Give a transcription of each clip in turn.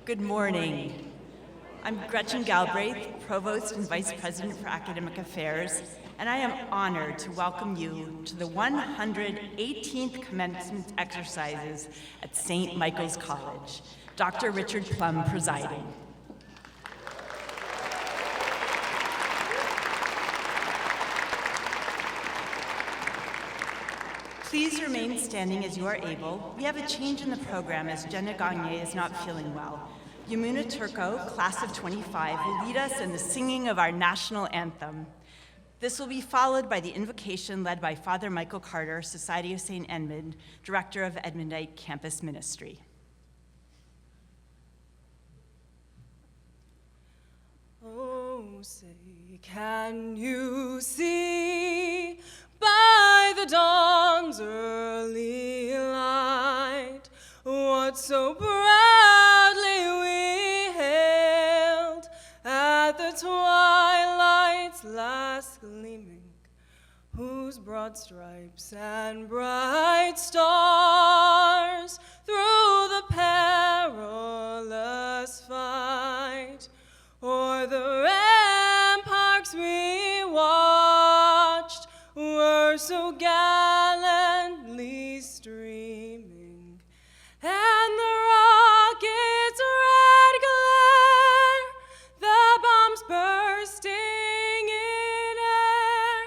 Good morning. I'm Gretchen Galbraith, Provost and Vice President for Academic Affairs, and I am honored to welcome you to the 118th commencement exercises at St. Michael's College. Dr. Richard Plum presiding. Please remain standing as you are able. We have a change in the program as Jenna Gagne is not feeling well. Yamuna Turco, class of 25, will lead us in the singing of our national anthem. This will be followed by the invocation led by Father Michael Carter, Society of St. Edmund, Director of Edmundite Campus Ministry. Oh, say, can you see by the dawn's early light what so proudly we hailed at the twilight's last gleaming, whose broad stripes and bright stars through the perilous fight o'er the ramparts we watched were so gallantly streaming, and the rocket's red glare, the bombs bursting in air,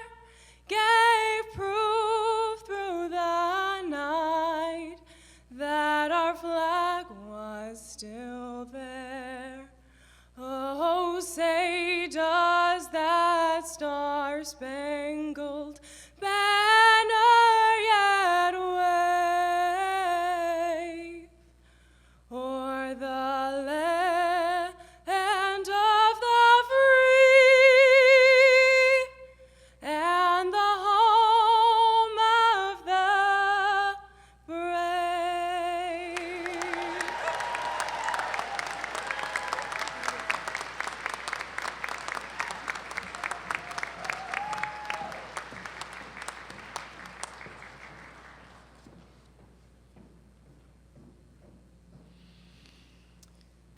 gave proof through the night that our flag was still there. Oh, say, does that star-spangled banner yet wave o'er the land of the free and the home of the brave?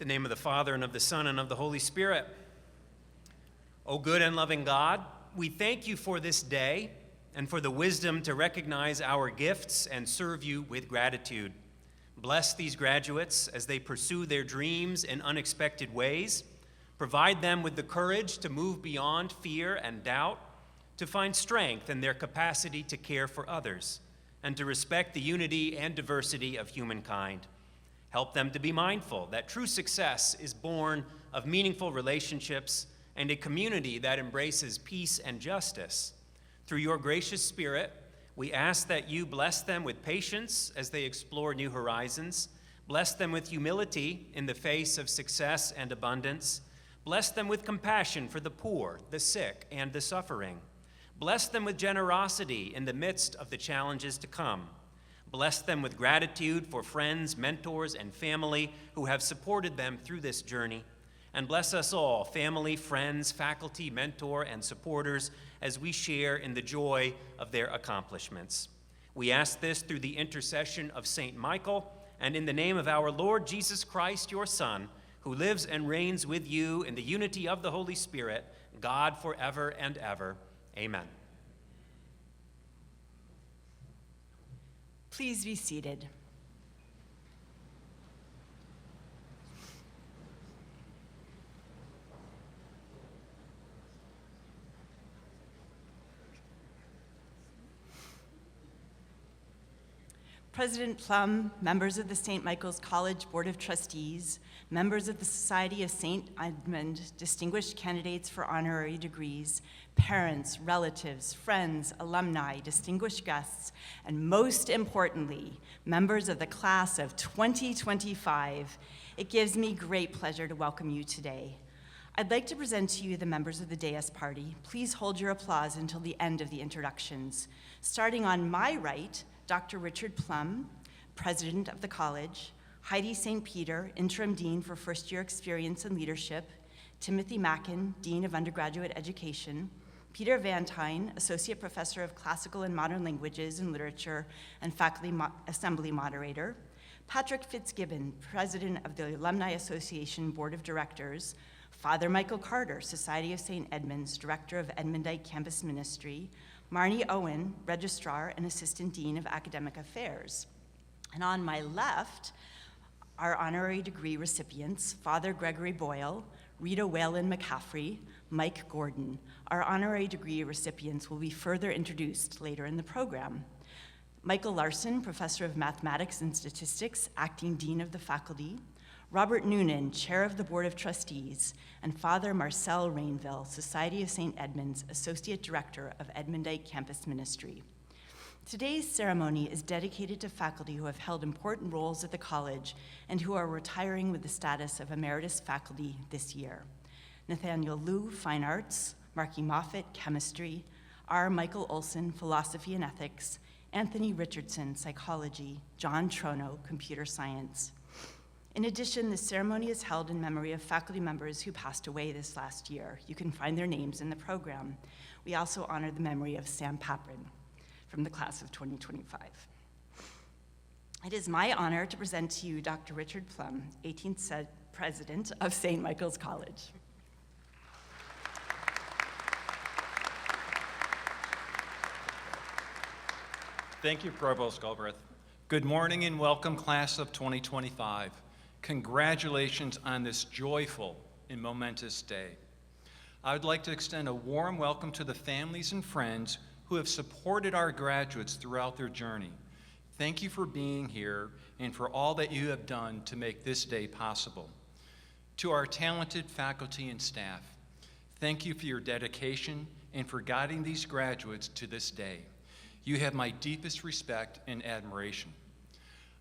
In the name of the Father, and of the Son, and of the Holy Spirit. O good and loving God, we thank you for this day and for the wisdom to recognize our gifts and serve you with gratitude. Bless these graduates as they pursue their dreams in unexpected ways. Provide them with the courage to move beyond fear and doubt, to find strength in their capacity to care for others, and to respect the unity and diversity of humankind. Help them to be mindful that true success is born of meaningful relationships and a community that embraces peace and justice. Through your gracious Spirit, we ask that you bless them with patience as they explore new horizons. Bless them with humility in the face of success and abundance. Bless them with compassion for the poor, the sick, and the suffering. Bless them with generosity in the midst of the challenges to come. Bless them with gratitude for friends, mentors, and family who have supported them through this journey. And bless us all, family, friends, faculty, mentor, and supporters, as we share in the joy of their accomplishments. We ask this through the intercession of St. Michael, and in the name of our Lord Jesus Christ, your Son, who lives and reigns with you in the unity of the Holy Spirit, God forever and ever. Amen. Please be seated. President Plum, members of the St. Michael's College Board of Trustees, members of the Society of St. Edmund, distinguished candidates for honorary degrees, parents, relatives, friends, alumni, distinguished guests, and most importantly, members of the class of 2025, it gives me great pleasure to welcome you today. I'd like to present to you the members of the dais party. Please hold your applause until the end of the introductions. Starting on my right, Dr. Richard Plum, President of the College, Heidi St. Peter, Interim Dean for First Year Experience and Leadership, Timothy Mackin, Dean of Undergraduate Education, Peter Vantine, Associate Professor of Classical and Modern Languages and Literature and Faculty Assembly Moderator, Patrick Fitzgibbon, President of the Alumni Association Board of Directors, Father Michael Carter, Society of St. Edmunds, Director of Edmondite Campus Ministry, Marnie Owen, Registrar and Assistant Dean of Academic Affairs. And on my left, our honorary degree recipients, Father Gregory Boyle, Rita Whalen McCaffrey, Mike Gordon. Our honorary degree recipients will be further introduced later in the program. Michael Larson, Professor of Mathematics and Statistics, Acting Dean of the Faculty, Robert Noonan, Chair of the Board of Trustees, and Father Marcel Rainville, Society of St. Edmunds, Associate Director of Edmondite Campus Ministry. Today's ceremony is dedicated to faculty who have held important roles at the college and who are retiring with the status of emeritus faculty this year. Nathaniel Liu, Fine Arts, Marky Moffat, Chemistry, R. Michael Olson, Philosophy and Ethics, Anthony Richardson, Psychology, John Trono, Computer Science. In addition, the ceremony is held in memory of faculty members who passed away this last year. You can find their names in the program. We also honor the memory of Sam Paprin from the class of 2025. It is my honor to present to you Dr. Richard Plum, 18th President of St. Michael's College. Thank you, Provost Galbraith. Good morning and welcome, class of 2025. Congratulations on this joyful and momentous day. I would like to extend a warm welcome to the families and friends who have supported our graduates throughout their journey. Thank you for being here and for all that you have done to make this day possible. To our talented faculty and staff, thank you for your dedication and for guiding these graduates to this day. You have my deepest respect and admiration.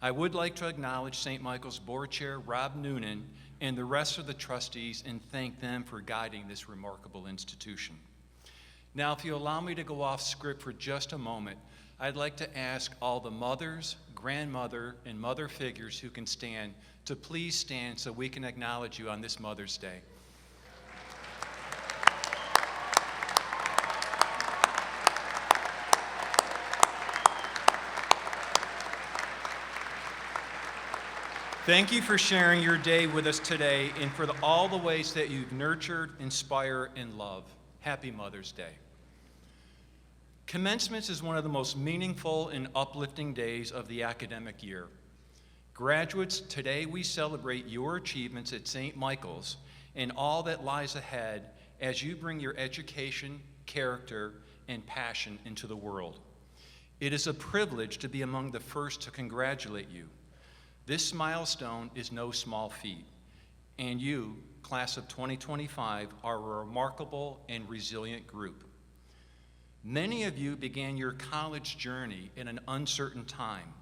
I would like to acknowledge St. Michael's Board Chair Rob Noonan and the rest of the trustees and thank them for guiding this remarkable institution. Now, if you allow me to go off script for just a moment, I'd like to ask all the mothers, grandmother, and mother figures who can stand to please stand so we can acknowledge you on this Mother's Day. Thank you for sharing your day with us today and for all the ways that you've nurtured, inspire, and love. Happy Mother's Day. Commencement is one of the most meaningful and uplifting days of the academic year. Graduates, today we celebrate your achievements at St. Michael's and all that lies ahead as you bring your education, character, and passion into the world. It is a privilege to be among the first to congratulate you. This milestone is no small feat, and you, class of 2025, are a remarkable and resilient group. Many of you began your college journey in an uncertain time.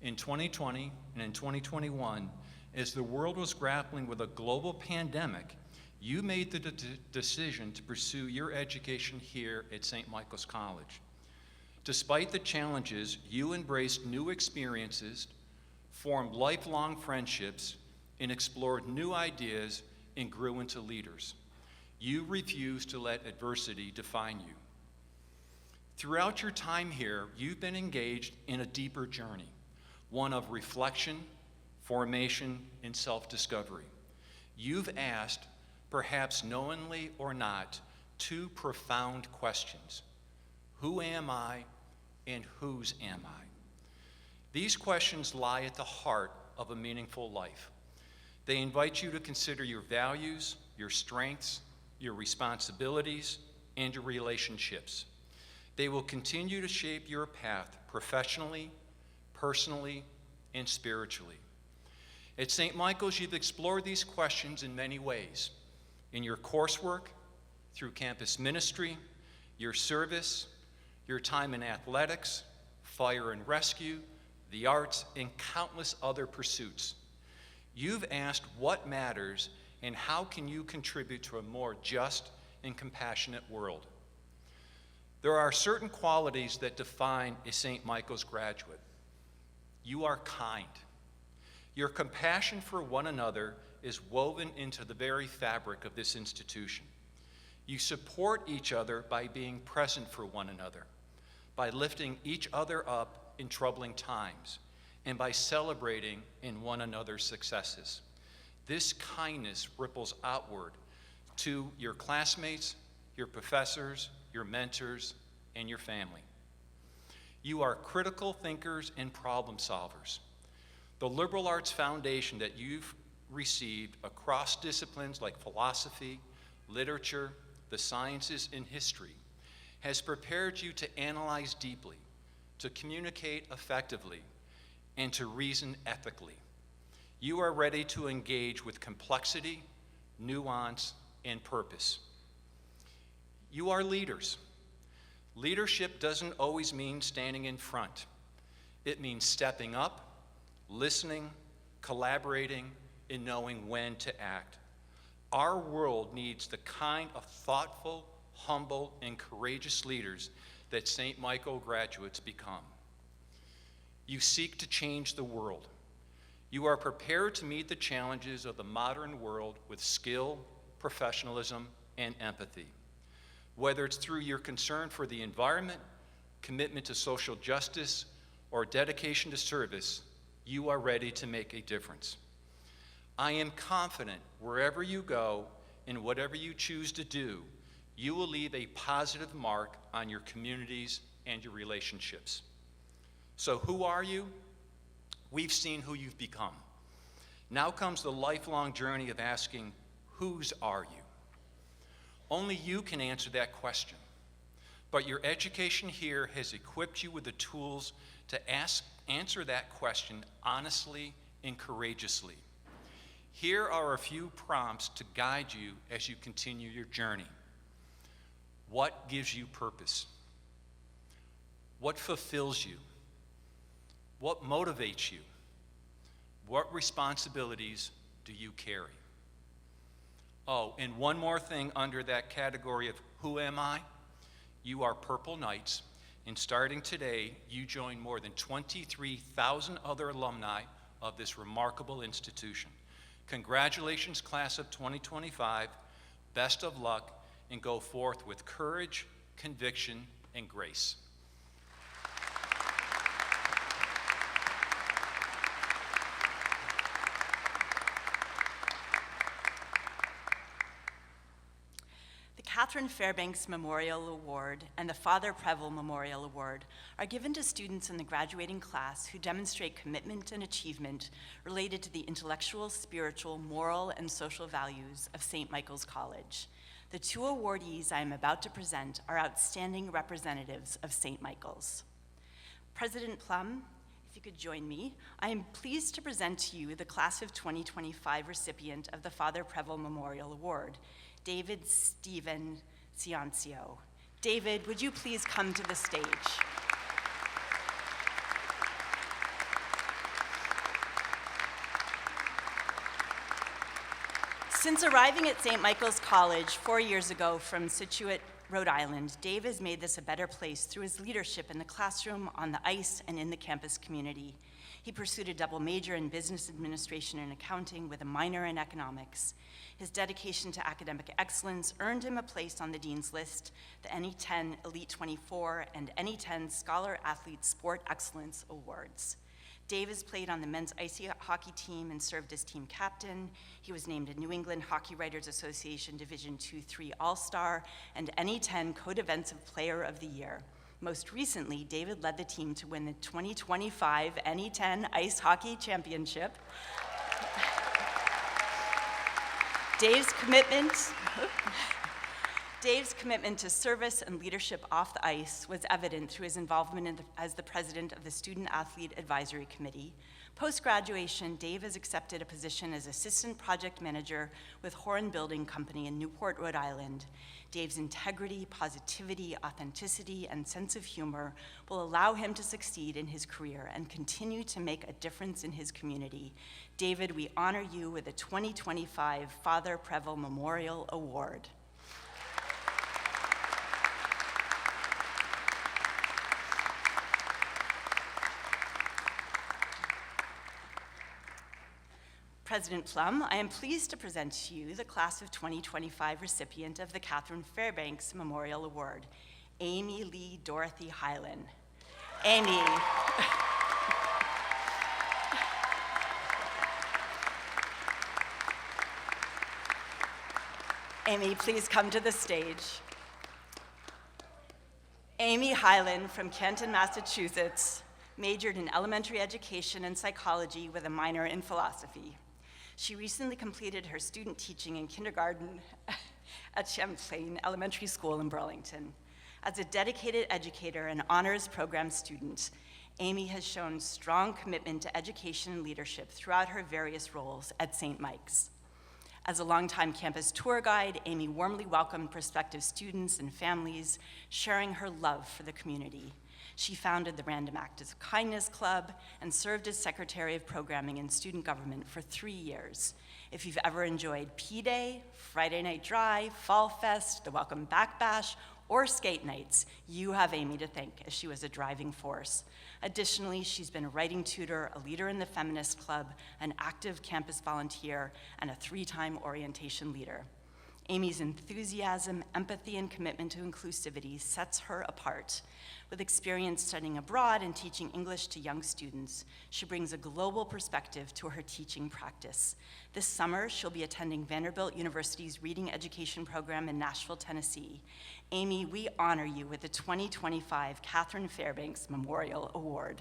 In 2020 and in 2021, as the world was grappling with a global pandemic, you made the decision to pursue your education here at St. Michael's College. Despite the challenges, you embraced new experiences, formed lifelong friendships, and explored new ideas and grew into leaders. You refused to let adversity define you. Throughout your time here, you've been engaged in a deeper journey, one of reflection, formation, and self-discovery. You've asked, perhaps knowingly or not, two profound questions. Who am I and whose am I? These questions lie at the heart of a meaningful life. They invite you to consider your values, your strengths, your responsibilities, and your relationships. They will continue to shape your path professionally, personally, and spiritually. At St. Michael's, you've explored these questions in many ways. In your coursework, through campus ministry, your service, your time in athletics, fire and rescue, the arts, and countless other pursuits. You've asked what matters and how can you contribute to a more just and compassionate world. There are certain qualities that define a St. Michael's graduate. You are kind. Your compassion for one another is woven into the very fabric of this institution. You support each other by being present for one another, by lifting each other up in troubling times, and by celebrating in one another's successes. This kindness ripples outward to your classmates, your professors, your mentors, and your family. You are critical thinkers and problem solvers. The liberal arts foundation that you've received across disciplines like philosophy, literature, the sciences, and history has prepared you to analyze deeply, to communicate effectively, and to reason ethically. You are ready to engage with complexity, nuance, and purpose. You are leaders. Leadership doesn't always mean standing in front. It means stepping up, listening, collaborating, and knowing when to act. Our world needs the kind of thoughtful, humble, and courageous leaders that St. Michael graduates become. You seek to change the world. You are prepared to meet the challenges of the modern world with skill, professionalism, and empathy. Whether it's through your concern for the environment, commitment to social justice, or dedication to service, you are ready to make a difference. I am confident wherever you go and whatever you choose to do, you will leave a positive mark on your communities and your relationships. So who are you? We've seen who you've become. Now comes the lifelong journey of asking, whose are you? Only you can answer that question. But your education here has equipped you with the tools to answer that question honestly and courageously. Here are a few prompts to guide you as you continue your journey. What gives you purpose? What fulfills you? What motivates you? What responsibilities do you carry? Oh, and one more thing under that category of who am I? You are Purple Knights, and starting today, you join more than 23,000 other alumni of this remarkable institution. Congratulations, class of 2025. Best of luck, and go forth with courage, conviction, and grace. The Catherine Fairbanks Memorial Award and the Father Preble Memorial Award are given to students in the graduating class who demonstrate commitment and achievement related to the intellectual, spiritual, moral, and social values of St. Michael's College. The two awardees I am about to present are outstanding representatives of St. Michael's. President Plum, if you could join me, I am pleased to present to you the class of 2025 recipient of the Father Preble Memorial Award, David Stephen Ciancio. David, would you please come to the stage? Since arriving at St. Michael's College 4 years ago from Scituate, Rhode Island, Dave has made this a better place through his leadership in the classroom, on the ice, and in the campus community. He pursued a double major in business administration and accounting with a minor in economics. His dedication to academic excellence earned him a place on the Dean's List, the NE10 Elite 24, and NE10 Scholar Athlete Sport Excellence Awards. Dave has played on the men's ice hockey team and served as team captain. He was named a New England Hockey Writers Association Division II-III All-Star and NE10 Co-Defensive Player of the Year. Most recently, David led the team to win the 2025 NE10 Ice Hockey Championship. Dave's commitment to service and leadership off the ice was evident through his involvement as the president of the Student Athlete Advisory Committee. Post-graduation, Dave has accepted a position as assistant project manager with Horan Building Company in Newport, Rhode Island. Dave's integrity, positivity, authenticity, and sense of humor will allow him to succeed in his career and continue to make a difference in his community. David, we honor you with the 2025 Father Preble Memorial Award. President Plum, I am pleased to present to you the class of 2025 recipient of the Catherine Fairbanks Memorial Award, Amy Lee Dorothy Whalen. Amy. Amy, please come to the stage. Amy Whalen from Canton, Massachusetts, majored in elementary education and psychology with a minor in philosophy. She recently completed her student teaching in kindergarten at Champlain Elementary School in Burlington. As a dedicated educator and honors program student, Amy has shown strong commitment to education and leadership throughout her various roles at St. Mike's. As a longtime campus tour guide, Amy warmly welcomed prospective students and families, sharing her love for the community. She founded the Random Acts of Kindness Club and served as Secretary of Programming and Student Government for 3 years. If you've ever enjoyed P-Day, Friday Night Drive, Fall Fest, the Welcome Back Bash, or skate nights, you have Amy to thank, as she was a driving force. Additionally, she's been a writing tutor, a leader in the Feminist Club, an active campus volunteer, and a 3-time orientation leader. Amy's enthusiasm, empathy, and commitment to inclusivity sets her apart. With experience studying abroad and teaching English to young students, she brings a global perspective to her teaching practice. This summer, she'll be attending Vanderbilt University's Reading Education Program in Nashville, Tennessee. Amy, we honor you with the 2025 Catherine Fairbanks Memorial Award.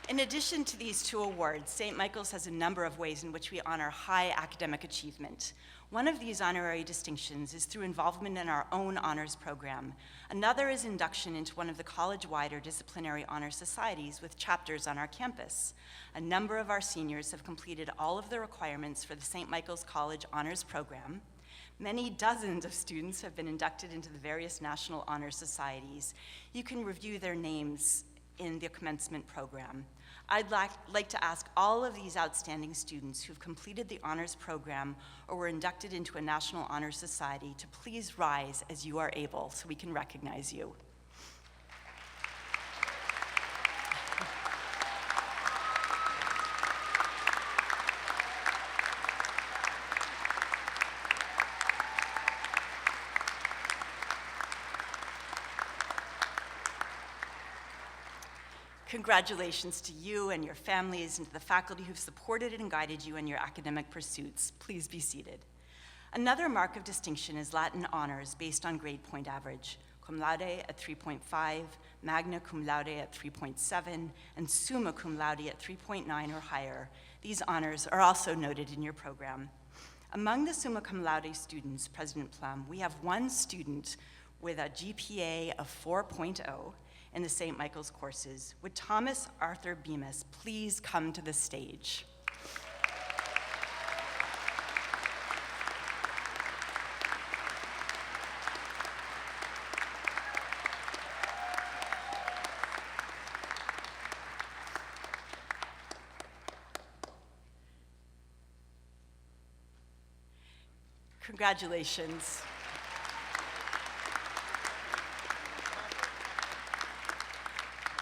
In addition to these 2 awards, St. Michael's has a number of ways in which we honor high academic achievement. One of these honorary distinctions is through involvement in our own honors program. Another is induction into one of the college-wide or disciplinary honor societies with chapters on our campus. A number of our seniors have completed all of the requirements for the St. Michael's College Honors Program. Many dozens of students have been inducted into the various national honor societies. You can review their names in the commencement program. I'd like to ask all of these outstanding students who've completed the honors program or were inducted into a National Honor Society to please rise as you are able so we can recognize you. Congratulations to you and your families and to the faculty who've supported and guided you in your academic pursuits. Please be seated. Another mark of distinction is Latin honors based on grade point average. Cum laude at 3.5, magna cum laude at 3.7, and summa cum laude at 3.9 or higher. These honors are also noted in your program. Among the summa cum laude students, President Plum, we have 1 student with a GPA of 4.0 in the St. Michael's courses. Would Thomas Arthur Bemis please come to the stage? Congratulations.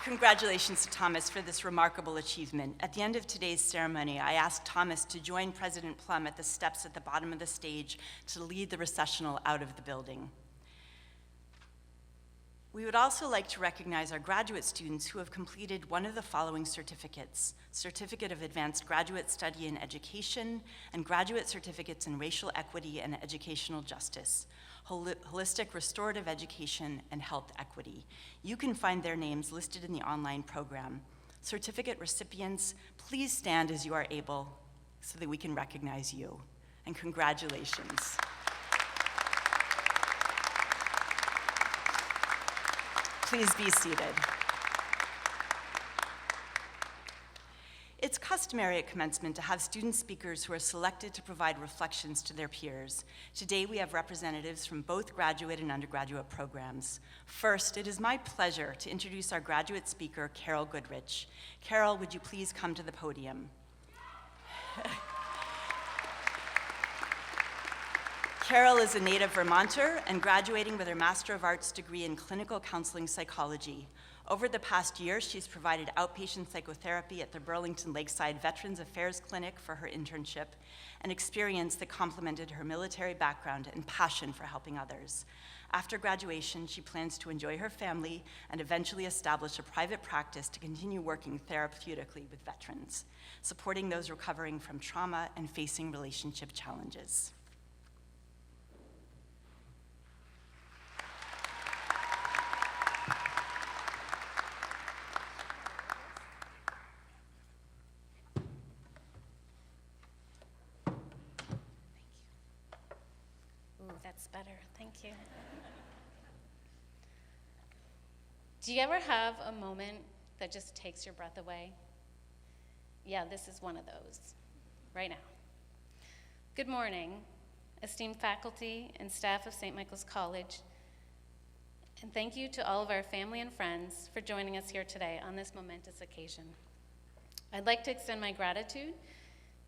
Congratulations to Thomas for this remarkable achievement. At the end of today's ceremony, I asked Thomas to join President Plum at the steps at the bottom of the stage to lead the recessional out of the building. We would also like to recognize our graduate students who have completed one of the following certificates: Certificate of Advanced Graduate Study in Education and Graduate Certificates in Racial Equity and Educational Justice, Holistic Restorative Education, and Health Equity. You can find their names listed in the online program. Certificate recipients, please stand as you are able so that we can recognize you. And congratulations. Please be seated. It's customary at commencement to have student speakers who are selected to provide reflections to their peers. Today we have representatives from both graduate and undergraduate programs. First, it is my pleasure to introduce our graduate speaker, Carol Goodrich. Carol, would you please come to the podium? Carol is a native Vermonter and graduating with her Master of Arts degree in Clinical Counseling Psychology. Over the past year, she's provided outpatient psychotherapy at the Burlington Lakeside Veterans Affairs Clinic for her internship, an experience that complemented her military background and passion for helping others. After graduation, she plans to enjoy her family and eventually establish a private practice to continue working therapeutically with veterans, supporting those recovering from trauma and facing relationship challenges. Ooh, that's better. Thank you. Do you ever have a moment that just takes your breath away? Yeah, this is one of those, right now. Good morning, esteemed faculty and staff of St. Michael's College, and thank you to all of our family and friends for joining us here today on this momentous occasion. I'd like to extend my gratitude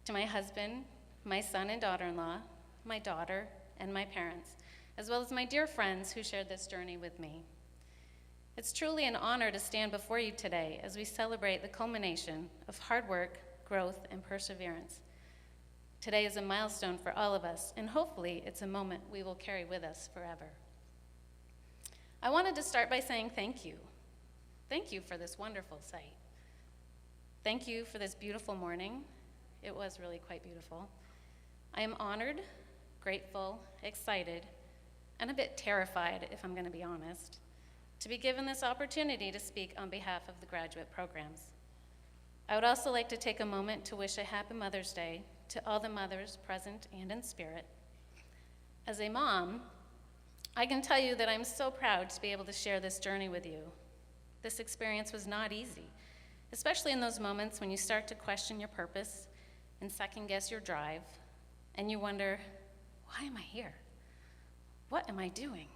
to my husband, my son and daughter-in-law, my daughter, and my parents, as well as my dear friends who shared this journey with me. It's truly an honor to stand before you today as we celebrate the culmination of hard work, growth, and perseverance. Today is a milestone for all of us, and hopefully it's a moment we will carry with us forever. I wanted to start by saying thank you. Thank you for this wonderful sight. Thank you for this beautiful morning. It was really quite beautiful. I am honored, grateful, excited, and a bit terrified, if I'm going to be honest, to be given this opportunity to speak on behalf of the graduate programs. I would also like to take a moment to wish a happy Mother's Day to all the mothers present and in spirit. As a mom, I can tell you that I'm so proud to be able to share this journey with you. This experience was not easy, especially in those moments when you start to question your purpose and second-guess your drive, and you wonder, why am I here? What am I doing?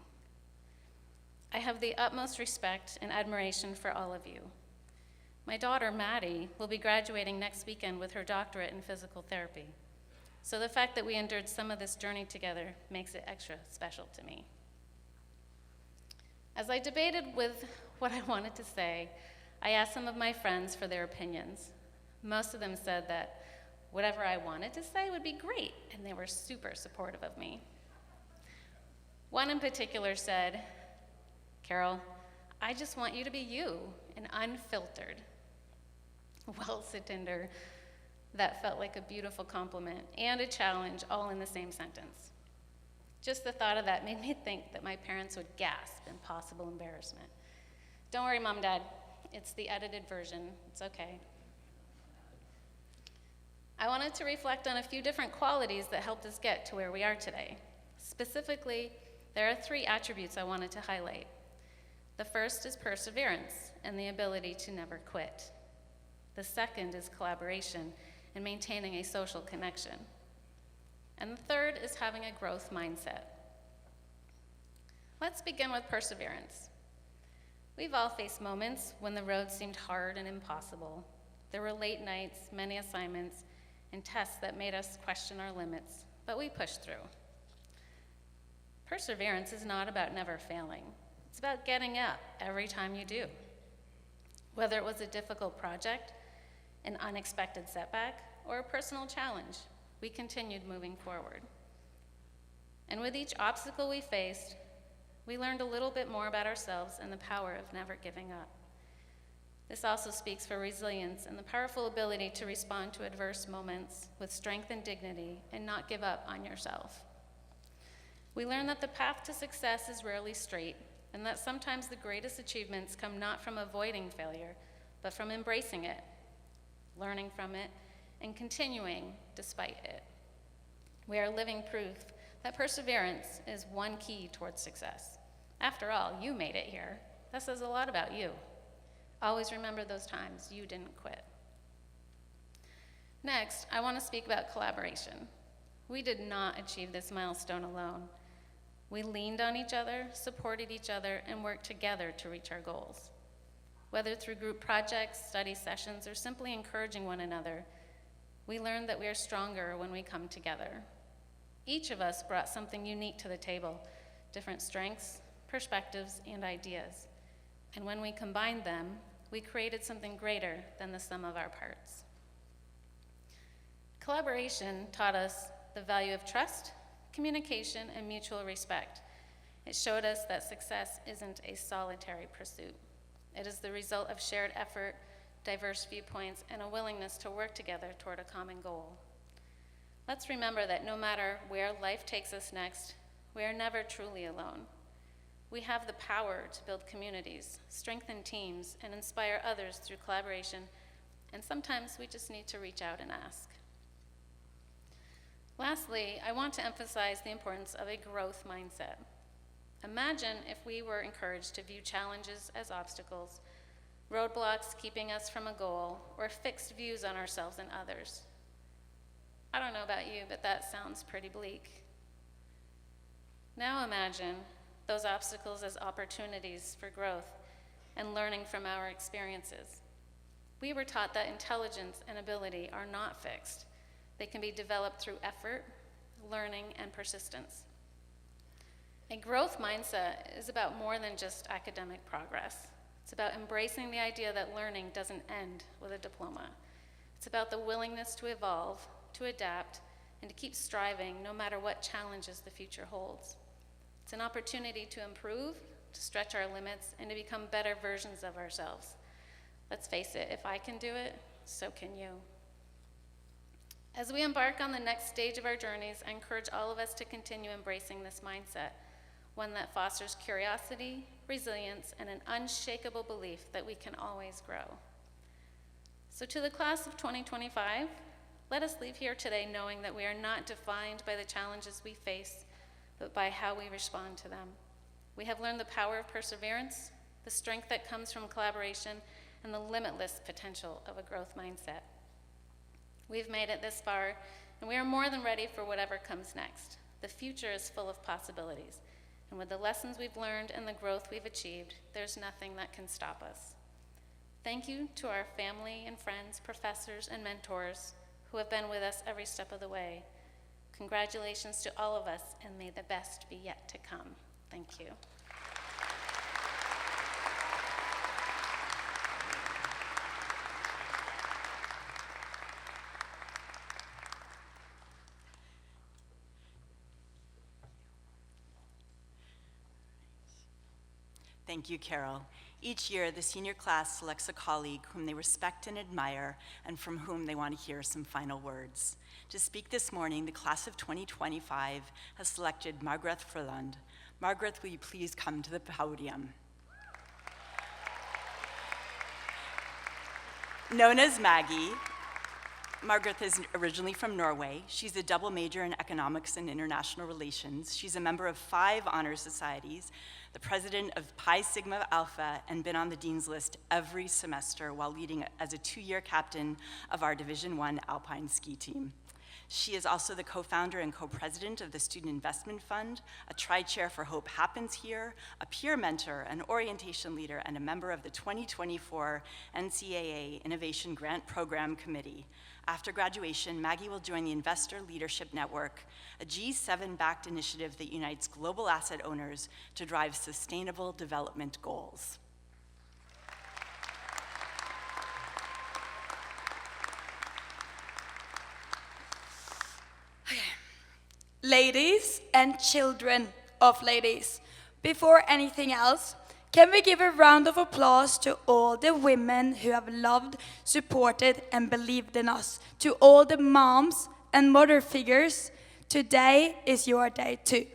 I have the utmost respect and admiration for all of you. My daughter, Maddie, will be graduating next weekend with her doctorate in physical therapy. So the fact that we endured some of this journey together makes it extra special to me. As I debated with what I wanted to say, I asked some of my friends for their opinions. Most of them said that whatever I wanted to say would be great, and they were super supportive of me. One in particular said, "Carol, I just want you to be you and unfiltered." Well, Satinder, that felt like a beautiful compliment and a challenge all in the same sentence. Just the thought of that made me think that my parents would gasp in possible embarrassment. Don't worry, Mom, Dad, it's the edited version, it's okay. I wanted to reflect on a few different qualities that helped us get to where we are today. Specifically, there are 3 attributes I wanted to highlight. The first is perseverance and the ability to never quit. The second is collaboration and maintaining a social connection. And the third is having a growth mindset. Let's begin with perseverance. We've all faced moments when the road seemed hard and impossible. There were late nights, many assignments, and tests that made us question our limits, but we pushed through. Perseverance is not about never failing. It's about getting up every time you do. Whether it was a difficult project, an unexpected setback, or a personal challenge, we continued moving forward. And with each obstacle we faced, we learned a little bit more about ourselves and the power of never giving up. This also speaks for resilience and the powerful ability to respond to adverse moments with strength and dignity and not give up on yourself. We learned that the path to success is rarely straight, and that sometimes the greatest achievements come not from avoiding failure, but from embracing it, learning from it, and continuing despite it. We are living proof that perseverance is one key towards success. After all, you made it here. That says a lot about you. Always remember those times you didn't quit. Next, I want to speak about collaboration. We did not achieve this milestone alone. We leaned on each other, supported each other, and worked together to reach our goals. Whether through group projects, study sessions, or simply encouraging one another, we learned that we are stronger when we come together. Each of us brought something unique to the table, different strengths, perspectives, and ideas. And when we combined them, we created something greater than the sum of our parts. Collaboration taught us the value of trust, communication, and mutual respect. It showed us that success isn't a solitary pursuit. It is the result of shared effort, diverse viewpoints, and a willingness to work together toward a common goal. Let's remember that no matter where life takes us next, we are never truly alone. We have the power to build communities, strengthen teams, and inspire others through collaboration, and sometimes we just need to reach out and ask. Lastly, I want to emphasize the importance of a growth mindset. Imagine if we were encouraged to view challenges as obstacles, roadblocks keeping us from a goal, or fixed views on ourselves and others. I don't know about you, but that sounds pretty bleak. Now imagine those obstacles as opportunities for growth and learning from our experiences. We were taught that intelligence and ability are not fixed. They can be developed through effort, learning, and persistence. A growth mindset is about more than just academic progress. It's about embracing the idea that learning doesn't end with a diploma. It's about the willingness to evolve, to adapt, and to keep striving no matter what challenges the future holds. It's an opportunity to improve, to stretch our limits, and to become better versions of ourselves. Let's face it, if I can do it, so can you. As we embark on the next stage of our journeys, I encourage all of us to continue embracing this mindset, one that fosters curiosity, resilience, and an unshakable belief that we can always grow. So to the class of 2025, let us leave here today knowing that we are not defined by the challenges we face, but by how we respond to them. We have learned the power of perseverance, the strength that comes from collaboration, and the limitless potential of a growth mindset. We've made it this far, and we are more than ready for whatever comes next. The future is full of possibilities, and with the lessons we've learned and the growth we've achieved, there's nothing that can stop us. Thank you to our family and friends, professors, and mentors who have been with us every step of the way. Congratulations to all of us, and may the best be yet to come. Thank you. Thank you, Carol. Each year, the senior class selects a colleague whom they respect and admire and from whom they want to hear some final words. To speak this morning, the class of 2025 has selected Margaret Fröland. Margaret, will you please come to the podium? Known as Maggie, Margaret is originally from Norway. She's a double major in economics and international relations. She's a member of 5 honor societies, the president of Pi Sigma Alpha, and been on the dean's list every semester while leading as a 2-year captain of our Division I Alpine ski team. She is also the co-founder and co-president of the Student Investment Fund, a tri-chair for Hope Happens Here, a peer mentor, an orientation leader, and a member of the 2024 NCAA Innovation Grant Program Committee. After graduation, Maggie will join the Investor Leadership Network, a G7-backed initiative that unites global asset owners to drive sustainable development goals. Ladies and children of ladies, before anything else, can we give a round of applause to all the women who have loved, supported, and believed in us? To all the moms and mother figures, today is your day too.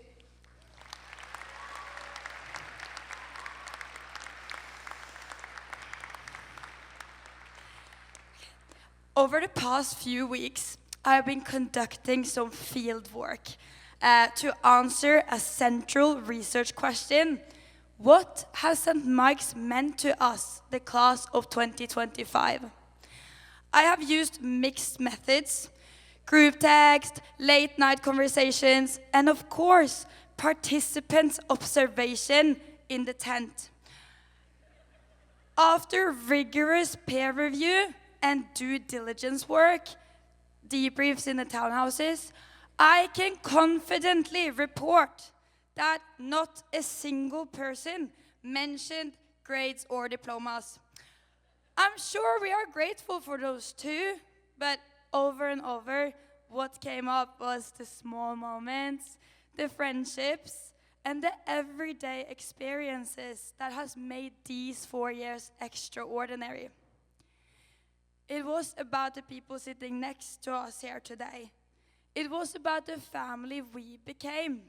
Over the past few weeks, I've been conducting some field work to answer a central research question. What has St. Mike's meant to us, the class of 2025? I have used mixed methods, group text, late night conversations, and of course, participants' observation in the tent. After rigorous peer review and due diligence work, debriefs in the townhouses, I can confidently report that not a single person mentioned grades, or diplomas. I'm sure we are grateful for those too, but over and over, what came up was the small moments, the friendships, and the everyday experiences that has made these 4 years extraordinary. It was about the people sitting next to us here today. It was about the family we became.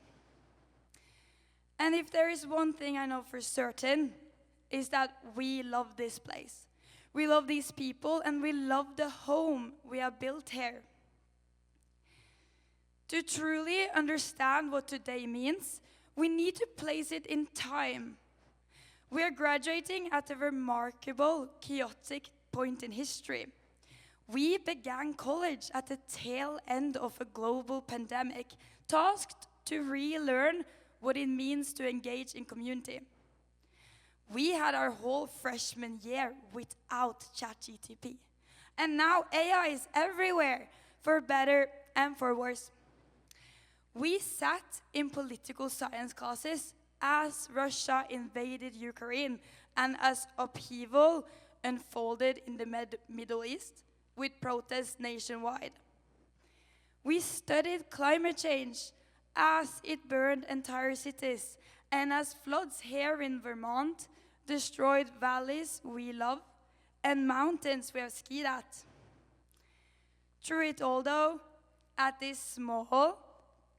And if there is one thing I know for certain, is that we love this place. We love these people, and we love the home we have built here. To truly understand what today means, we need to place it in time. We are graduating at a remarkable, chaotic point in history. We began college at the tail end of a global pandemic, tasked to relearn what it means to engage in community. We had our whole freshman year without ChatGPT. And now AI is everywhere, for better and for worse. We sat in political science classes as Russia invaded Ukraine and as upheaval unfolded in the Middle East with protests nationwide. We studied climate change as it burned entire cities and as floods here in Vermont destroyed valleys we love and mountains we have skied at. Through it all, though, at this small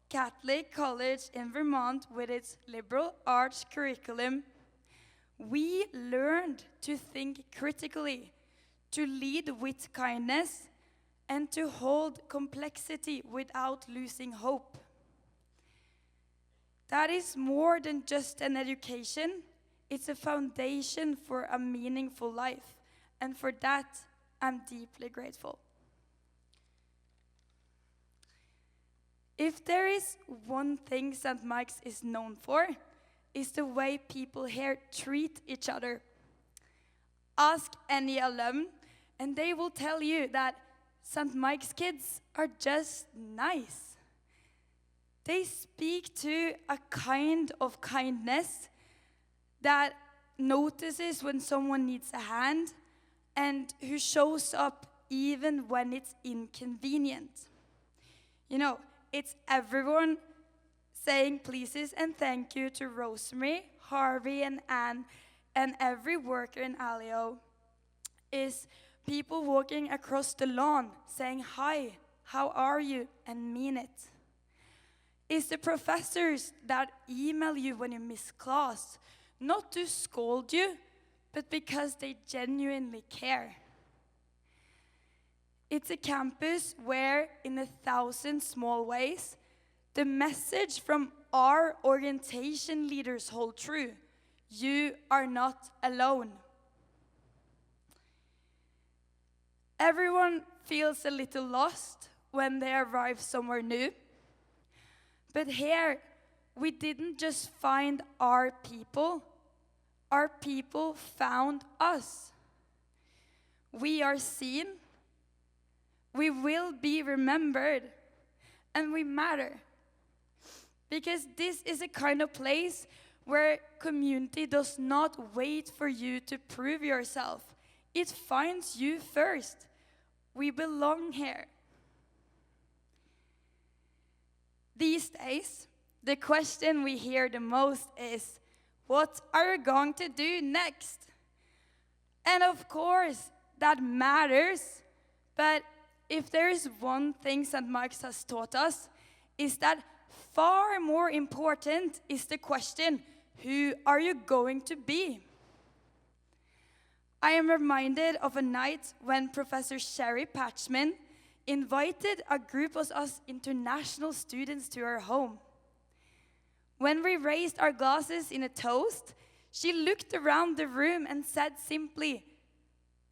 Catholic college in Vermont with its liberal arts curriculum, we learned to think critically, to lead with kindness, and to hold complexity without losing hope. That is more than just an education. It's a foundation for a meaningful life, and for that, I'm deeply grateful. If there is one thing St. Mike's is known for, is the way people here treat each other. Ask any alum, and they will tell you that St. Mike's kids are just nice. They speak to a kind of kindness that notices when someone needs a hand and who shows up even when it's inconvenient. You know, it's everyone saying pleases and thank you to Rosemary, Harvey, and Anne, and every worker in Alio. Is people walking across the lawn saying hi, how are you, and mean it. Is the professors that email you when you miss class, not to scold you, but because they genuinely care. It's a campus where, in 1,000 small ways, the message from our orientation leaders hold true. You are not alone. Everyone feels a little lost when they arrive somewhere new. But here, we didn't just find our people found us. We are seen, we will be remembered, and we matter. Because this is a kind of place where community does not wait for you to prove yourself. It finds you first. We belong here. These days, the question we hear the most is, what are you going to do next? And of course, that matters. But if there is one thing St. Mike's has taught us, is that far more important is the question, who are you going to be? I am reminded of a night when Professor Sherry Patchman invited a group of us international students to her home. When we raised our glasses in a toast, she looked around the room and said simply,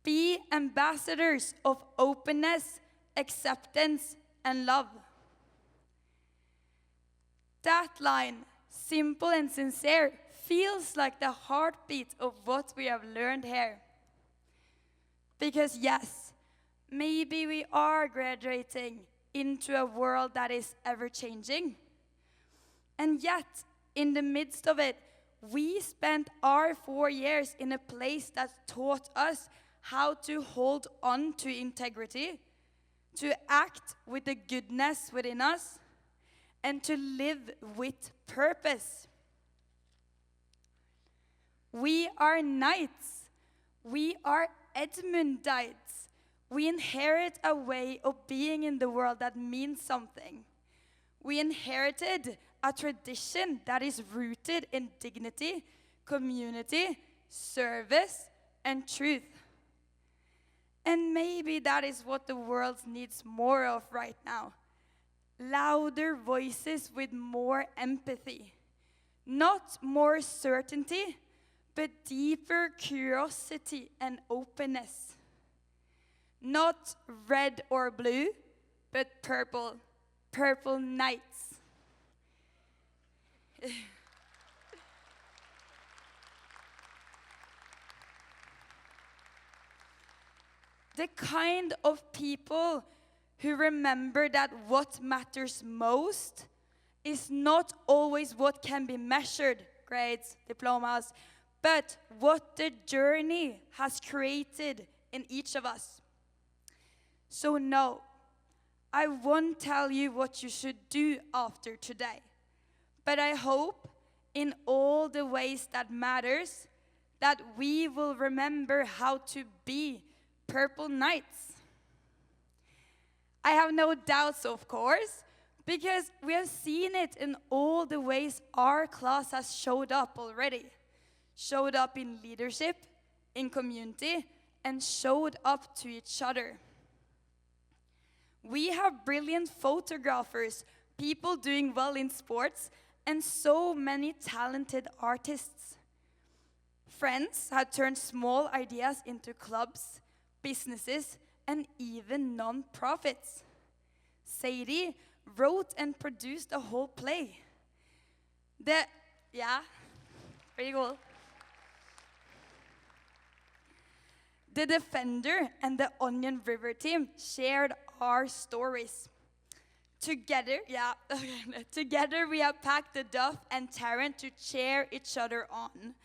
"Be ambassadors of openness, acceptance, and love." That line, simple and sincere, feels like the heartbeat of what we have learned here. Because yes, maybe we are graduating into a world that is ever-changing. And yet, in the midst of it, we spent our 4 years in a place that taught us how to hold on to integrity, to act with the goodness within us, and to live with purpose. We are knights. We are Edmundites. We inherit a way of being in the world that means something. We inherited a tradition that is rooted in dignity, community, service, and truth. And maybe that is what the world needs more of right now. Louder voices with more empathy. Not more certainty, but deeper curiosity and openness. Not red or blue, but purple. Purple knights. The kind of people who remember that what matters most is not always what can be measured, grades, diplomas, but what the journey has created in each of us. So no, I won't tell you what you should do after today, but I hope in all the ways that matters that we will remember how to be purple knights. I have no doubts, of course, because we have seen it in all the ways our class has showed up already. Showed up in leadership, in community, and showed up to each other. We have brilliant photographers, people doing well in sports, and so many talented artists. Friends have turned small ideas into clubs, businesses, and even non-profits. Sadie wrote and produced a whole play. Pretty cool. The Defender and the Onion River team shared our stories. Together we have packed the Duff and Tarrant to cheer each other on.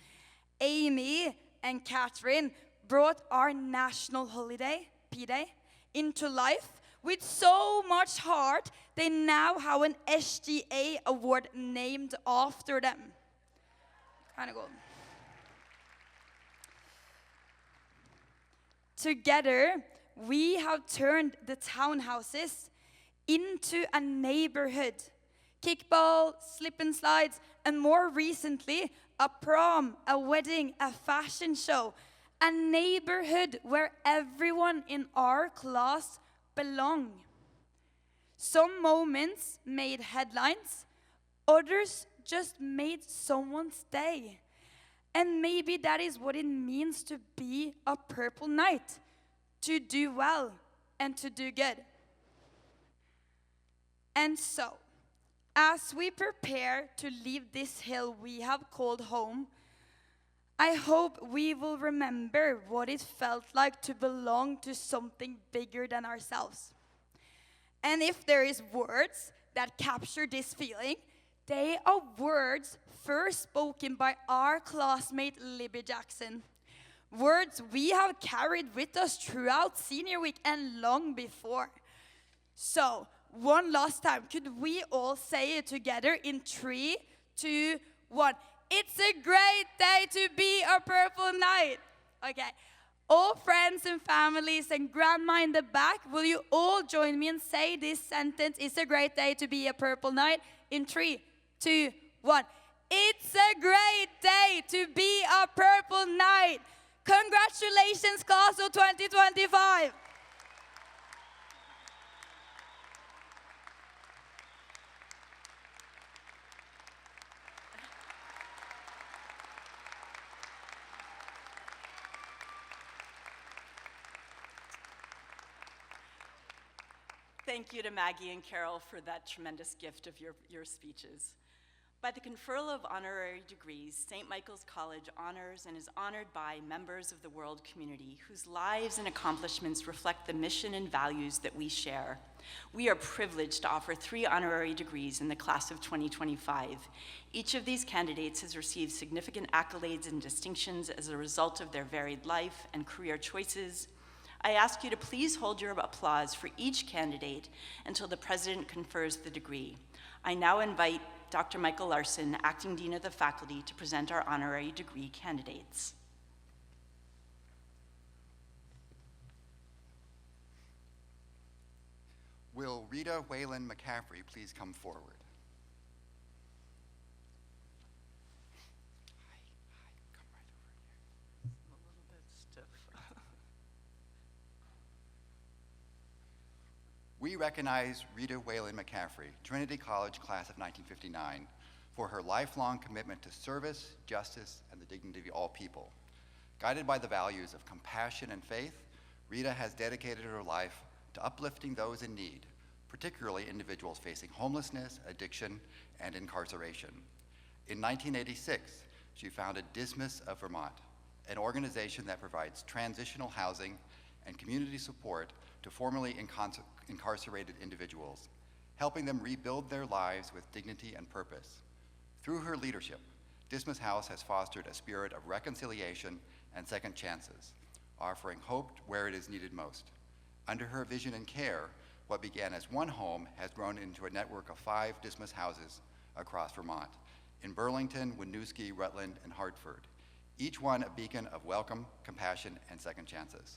Amy and Catherine brought our national holiday, P-Day, into life with so much heart, they now have an SGA award named after them. Kind of cool. Together, we have turned the townhouses into a neighborhood. Kickball, slip and slides, and more recently, a prom, a wedding, a fashion show. A neighborhood where everyone in our class belong. Some moments made headlines, others just made someone's day. And maybe that is what it means to be a purple knight, to do well and to do good. And so, as we prepare to leave this hill we have called home, I hope we will remember what it felt like to belong to something bigger than ourselves. And if there is words that capture this feeling, they are words first spoken by our classmate Libby Jackson. Words we have carried with us throughout senior week and long before. So, one last time, could we all say it together in 3, 2, 1? It's a great day to be a purple knight. Okay. All friends and families and grandma in the back, will you all join me and say this sentence? It's a great day to be a purple knight. In 3, 2, 1. It's a great day to be a purple knight. Congratulations, class of 2025. Thank you to Maggie and Carol for that tremendous gift of your speeches. By the conferral of honorary degrees, St. Michael's College honors and is honored by members of the world community whose lives and accomplishments reflect the mission and values that we share. We are privileged to offer 3 honorary degrees in the class of 2025. Each of these candidates has received significant accolades and distinctions as a result of their varied life and career choices. I ask you to please hold your applause for each candidate until the president confers the degree. I now invite Dr. Michael Larson, Acting Dean of the Faculty, to present our honorary degree candidates. Will Rita, Whalen, McCaffrey please come forward? Hi, come right over here. A little bit stiff. We recognize Rita Whalen McCaffrey, Trinity College class of 1959, for her lifelong commitment to service, justice, and the dignity of all people. Guided by the values of compassion and faith, Rita has dedicated her life to uplifting those in need, particularly individuals facing homelessness, addiction, and incarceration. In 1986, she founded Dismas of Vermont, an organization that provides transitional housing and community support to formerly incarcerated individuals, helping them rebuild their lives with dignity and purpose. Through her leadership, Dismas House has fostered a spirit of reconciliation and second chances, offering hope where it is needed most. Under her vision and care, what began as one home has grown into a network of 5 Dismas houses across Vermont, in Burlington, Winooski, Rutland, and Hartford, each one a beacon of welcome, compassion, and second chances.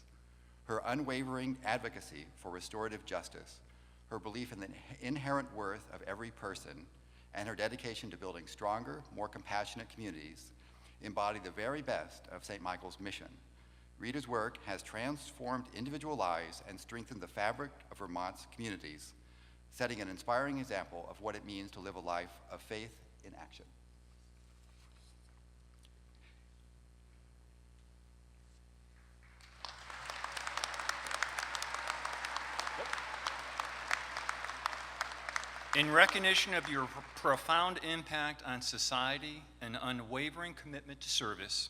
Her unwavering advocacy for restorative justice, her belief in the inherent worth of every person, and her dedication to building stronger, more compassionate communities embody the very best of St. Michael's mission. Rita's work has transformed individual lives and strengthened the fabric of Vermont's communities, setting an inspiring example of what it means to live a life of faith in action. In recognition of your profound impact on society and unwavering commitment to service,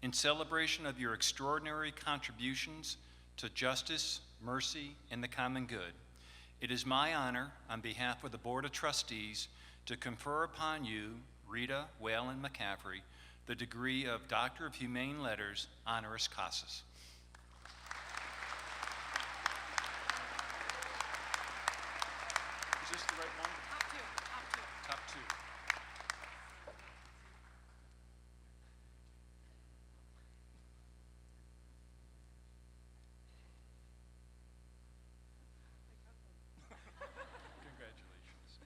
in celebration of your extraordinary contributions to justice, mercy, and the common good, it is my honor, on behalf of the Board of Trustees, to confer upon you, Rita Whalen McCaffrey, the degree of Doctor of Humane Letters, honoris causa. Is this the right one? Top two. Congratulations.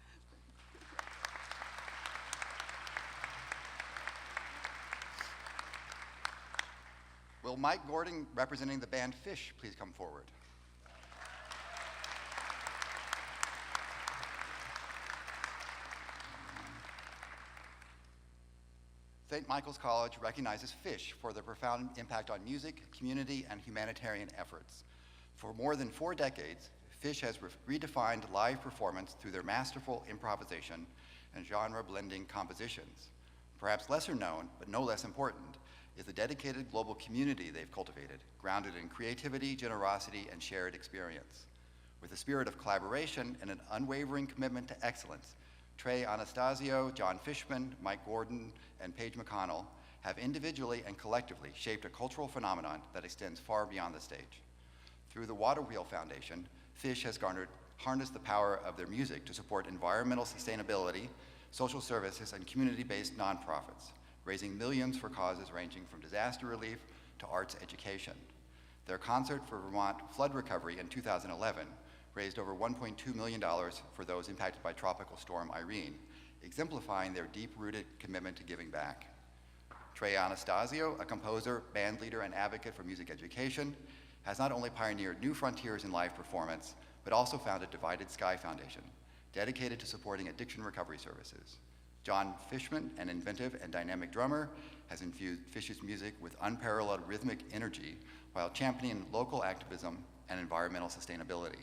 Will Mike Gordon, representing the band Phish, please come forward? St. Michael's College recognizes Phish for their profound impact on music, community, and humanitarian efforts. For more than 4 decades, Phish has redefined live performance through their masterful improvisation and genre-blending compositions. Perhaps lesser known, but no less important, is the dedicated global community they've cultivated, grounded in creativity, generosity, and shared experience. With a spirit of collaboration and an unwavering commitment to excellence, Trey Anastasio, John Fishman, Mike Gordon, and Paige McConnell have individually and collectively shaped a cultural phenomenon that extends far beyond the stage. Through the Water Wheel Foundation, Phish has harnessed the power of their music to support environmental sustainability, social services, and community-based nonprofits, raising millions for causes ranging from disaster relief to arts education. Their concert for Vermont flood recovery in 2011 raised over $1.2 million for those impacted by Tropical Storm Irene, exemplifying their deep-rooted commitment to giving back. Trey Anastasio, a composer, band leader, and advocate for music education, has not only pioneered new frontiers in live performance, but also founded Divided Sky Foundation, dedicated to supporting addiction recovery services. John Fishman, an inventive and dynamic drummer, has infused Phish's music with unparalleled rhythmic energy while championing local activism and environmental sustainability.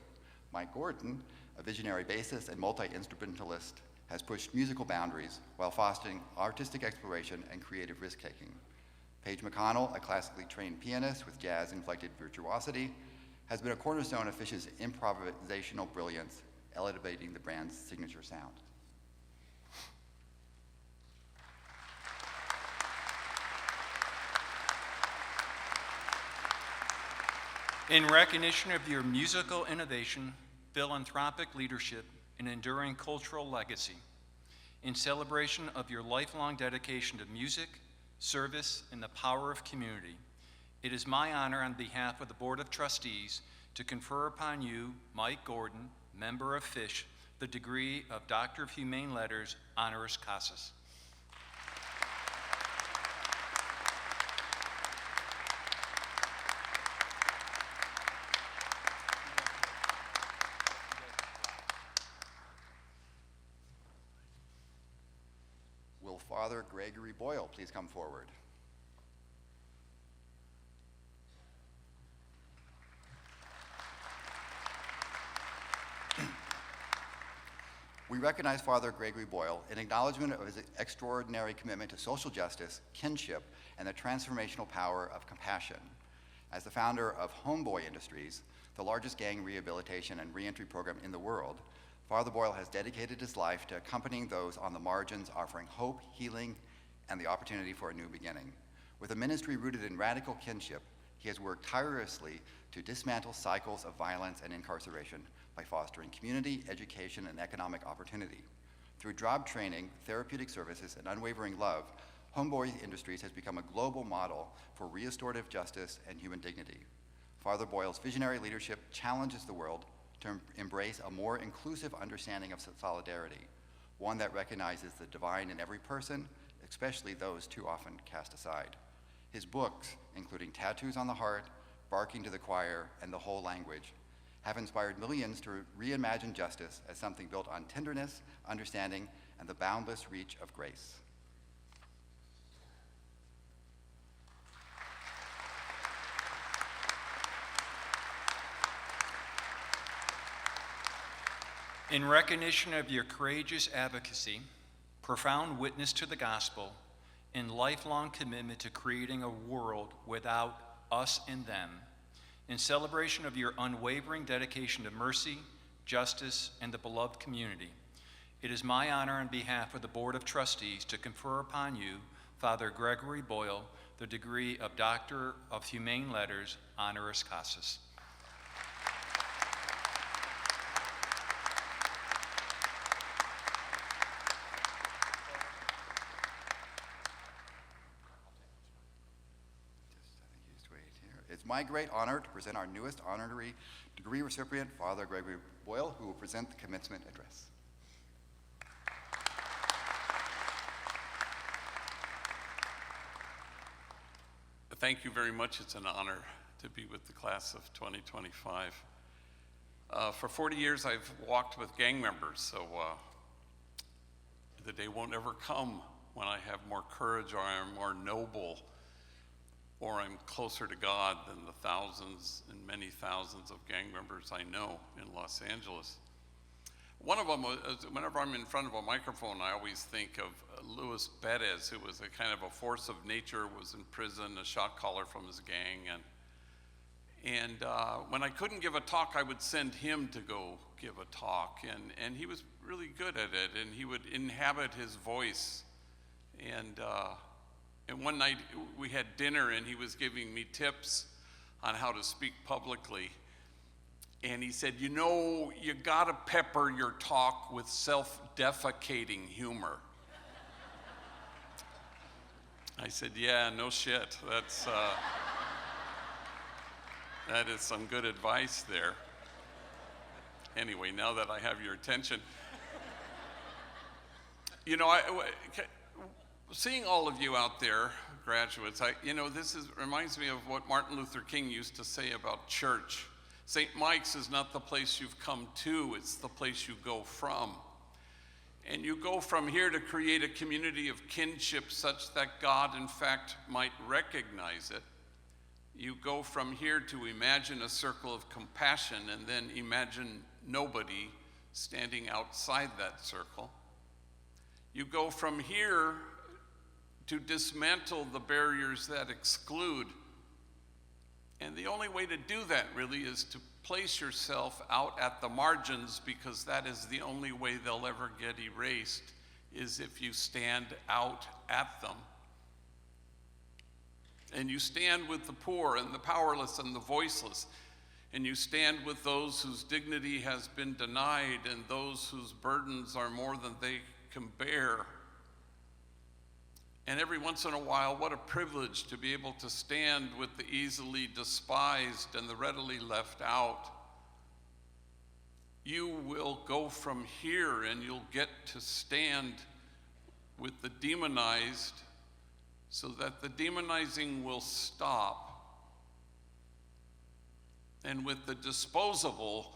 Mike Gordon, a visionary bassist and multi-instrumentalist, has pushed musical boundaries while fostering artistic exploration and creative risk-taking. Paige McConnell, a classically trained pianist with jazz-inflected virtuosity, has been a cornerstone of Phish's improvisational brilliance, elevating the brand's signature sound. In recognition of your musical innovation, philanthropic leadership, and enduring cultural legacy, in celebration of your lifelong dedication to music, service, and the power of community, it is my honor on behalf of the Board of Trustees to confer upon you, Mike Gordon, member of Phish, the degree of Doctor of Humane Letters, honoris causa. Will Father Gregory Boyle please come forward? We recognize Father Gregory Boyle in acknowledgement of his extraordinary commitment to social justice, kinship, and the transformational power of compassion. As the founder of Homeboy Industries, the largest gang rehabilitation and reentry program in the world, Father Boyle has dedicated his life to accompanying those on the margins, offering hope, healing, and the opportunity for a new beginning. With a ministry rooted in radical kinship, he has worked tirelessly to dismantle cycles of violence and incarceration by fostering community, education, and economic opportunity. Through job training, therapeutic services, and unwavering love, Homeboy Industries has become a global model for restorative justice and human dignity. Father Boyle's visionary leadership challenges the world to embrace a more inclusive understanding of solidarity, one that recognizes the divine in every person, especially those too often cast aside. His books, including Tattoos on the Heart, Barking to the Choir, and The Whole Language, have inspired millions to reimagine justice as something built on tenderness, understanding, and the boundless reach of grace. In recognition of your courageous advocacy, profound witness to the gospel, and lifelong commitment to creating a world without us and them, in celebration of your unwavering dedication to mercy, justice, and the beloved community, it is my honor on behalf of the Board of Trustees to confer upon you, Father Gregory Boyle, the degree of Doctor of Humane Letters, honoris causa. It's my great honor to present our newest honorary degree recipient, Father Gregory Boyle, who will present the commencement address. Thank you very much. It's an honor to be with the class of 2025. For 40 years, I've walked with gang members, so the day won't ever come when I have more courage or I'm more noble or I'm closer to God than the thousands and many thousands of gang members I know in Los Angeles. One of them, whenever I'm in front of a microphone, I always think of Luis Perez, who was a kind of a force of nature, was in prison, a shot caller from his gang. And when I couldn't give a talk, I would send him to go give a talk. And he was really good at it, and he would inhabit his voice. And one night we had dinner and he was giving me tips on how to speak publicly. And he said, you know, you gotta pepper your talk with self-defecating humor. I said, yeah, no shit. That is some good advice there. Anyway, now that I have your attention, you know, seeing all of you out there, graduates, reminds me of what Martin Luther King used to say about church. St. Mike's is not the place you've come to, it's the place you go from. And you go from here to create a community of kinship such that God, in fact, might recognize it. You go from here to imagine a circle of compassion and then imagine nobody standing outside that circle. You go from here to dismantle the barriers that exclude And the only way to do that really is to place yourself out at the margins, because that is the only way they'll ever get erased, is if you stand out at them. And you stand with the poor and the powerless and the voiceless. And you stand with those whose dignity has been denied and those whose burdens are more than they can bear. And every once in a while, what a privilege to be able to stand with the easily despised and the readily left out. You will go from here and you'll get to stand with the demonized so that the demonizing will stop. And with the disposable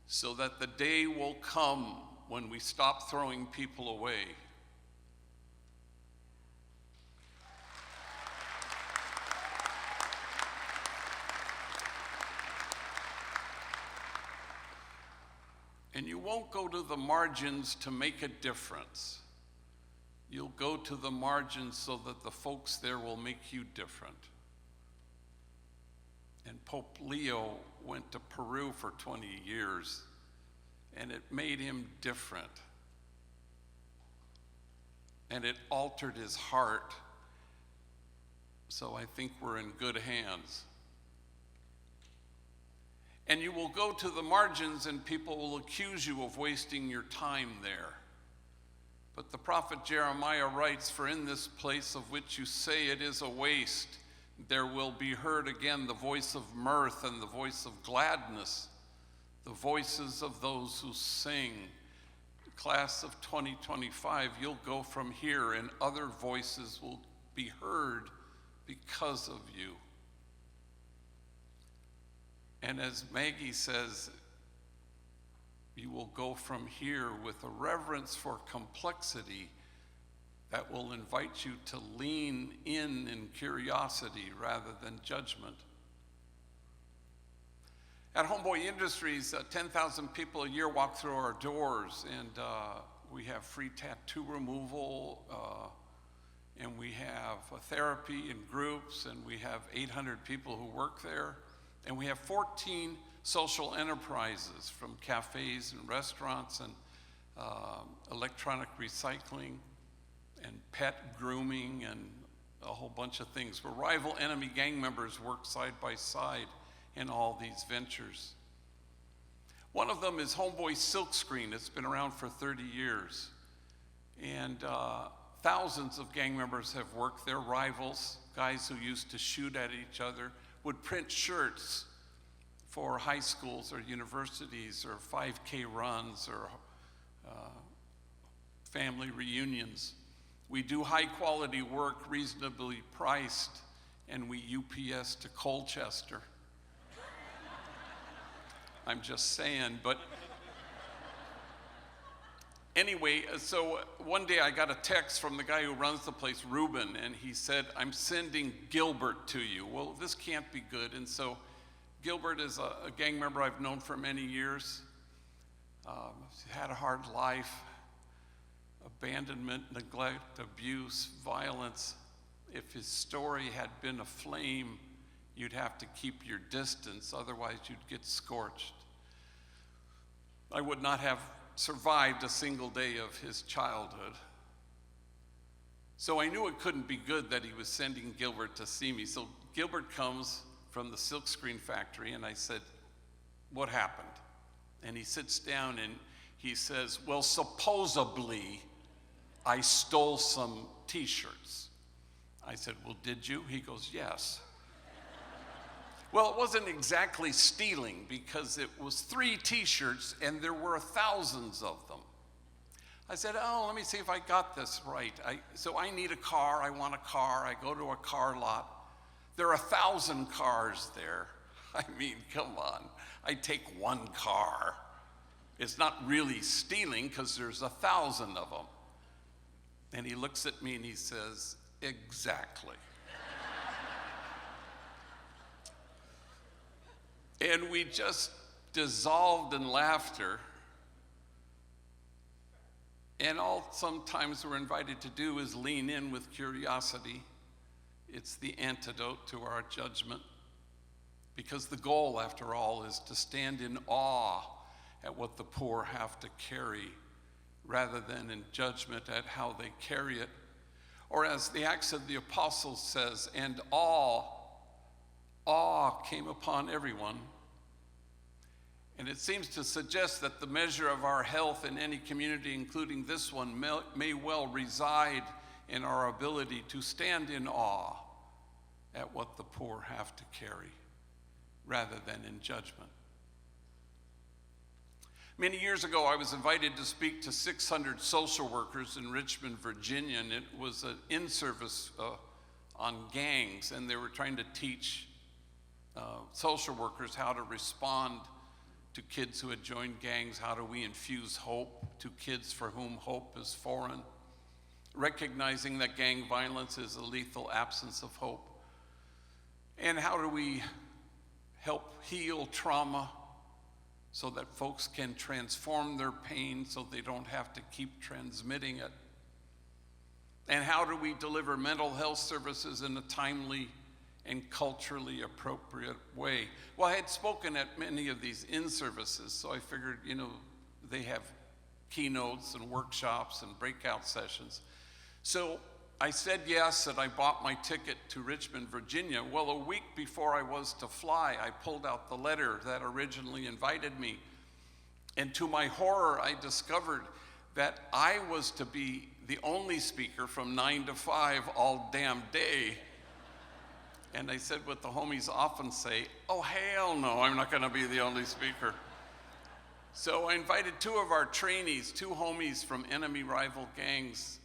so that the day will come when we stop throwing people away. And you won't go to the margins to make a difference. You'll go to the margins so that the folks there will make you different. And Pope Leo went to Peru for 20 years, and it made him different. And it altered his heart. So I think we're in good hands. And you will go to the margins and people will accuse you of wasting your time there. But the prophet Jeremiah writes, "For in this place of which you say it is a waste, there will be heard again the voice of mirth and the voice of gladness, the voices of those who sing." Class of 2025, you'll go from here and other voices will be heard because of you. And as Maggie says, you will go from here with a reverence for complexity that will invite you to lean in curiosity rather than judgment. At Homeboy Industries, 10,000 people a year walk through our doors, and we have free tattoo removal, and we have therapy in groups, and we have 800 people who work there. And we have 14 social enterprises, from cafes and restaurants and electronic recycling and pet grooming and a whole bunch of things, where rival enemy gang members work side by side in all these ventures. One of them is Homeboy Silkscreen. It's been around for 30 years. And thousands of gang members have worked there. Rivals, guys who used to shoot at each other, would print shirts for high schools or universities or 5K runs or family reunions. We do high quality work, reasonably priced, and we UPS to Colchester. I'm just saying, but anyway, so one day I got a text from the guy who runs the place, Ruben, and he said, "I'm sending Gilbert to you." Well, this can't be good. And so Gilbert is a gang member I've known for many years. He's had a hard life, abandonment, neglect, abuse, violence. If his story had been a flame, you'd have to keep your distance, otherwise you'd get scorched. I would not have survived a single day of his childhood. So I knew it couldn't be good that he was sending Gilbert to see me. So Gilbert comes from the silkscreen factory, and I said, "What happened?" And he sits down and he says, "Well, supposedly I stole some t-shirts." I said, "Well, did you?" He goes, "Yes." Well, it wasn't exactly stealing, because it was 3 t-shirts and there were thousands of them. I said, "Oh, let me see if I got this right. So I need a car, I want a car, I go to a car lot. There are 1,000 cars there. I mean, come on, I take 1 car. It's not really stealing because there's 1,000 of them." And he looks at me and he says, "Exactly." And we just dissolved in laughter. And all sometimes we're invited to do is lean in with curiosity. It's the antidote to our judgment. because the goal, after all, is to stand in awe at what the poor have to carry, rather than in judgment at how they carry it. Or as the Acts of the Apostles says, and awe came upon everyone. And it seems to suggest that the measure of our health in any community, including this one, may well reside in our ability to stand in awe at what the poor have to carry, rather than in judgment. Many years ago, I was invited to speak to 600 social workers in Richmond, Virginia, and it was an in-service on gangs, and they were trying to teach social workers how to respond to kids who had joined gangs. How do we infuse hope to kids for whom hope is foreign? Recognizing that gang violence is a lethal absence of hope. And how do we help heal trauma so that folks can transform their pain so they don't have to keep transmitting it? And how do we deliver mental health services in a timely and culturally appropriate way? Well, I had spoken at many of these in-services, so I figured, they have keynotes and workshops and breakout sessions. So I said yes, and I bought my ticket to Richmond, Virginia. Well, a week before I was to fly, I pulled out the letter that originally invited me. And to my horror, I discovered that I was to be the only speaker from 9 to 5 all damn day. And I said what the homies often say, oh, hell no, I'm not gonna be the only speaker. So I invited 2 of our trainees, 2 homies from enemy rival gangs,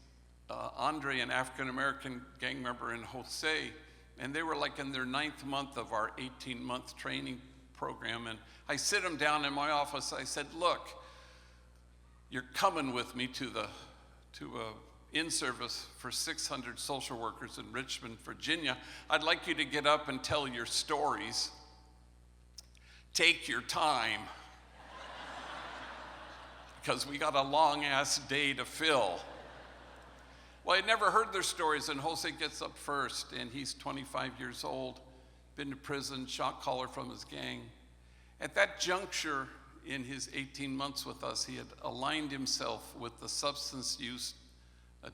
Andre, an African-American gang member, and Jose, and they were like in their 9th month of our 18-month training program. And I sit them down in my office. I said, look, you're coming with me to a in-service for 600 social workers in Richmond, Virginia. I'd like you to get up and tell your stories. Take your time, because we got a long-ass day to fill. Well, I'd never heard their stories, and Jose gets up first, and he's 25 years old, been to prison, shot caller from his gang. At that juncture in his 18 months with us, he had aligned himself with the substance use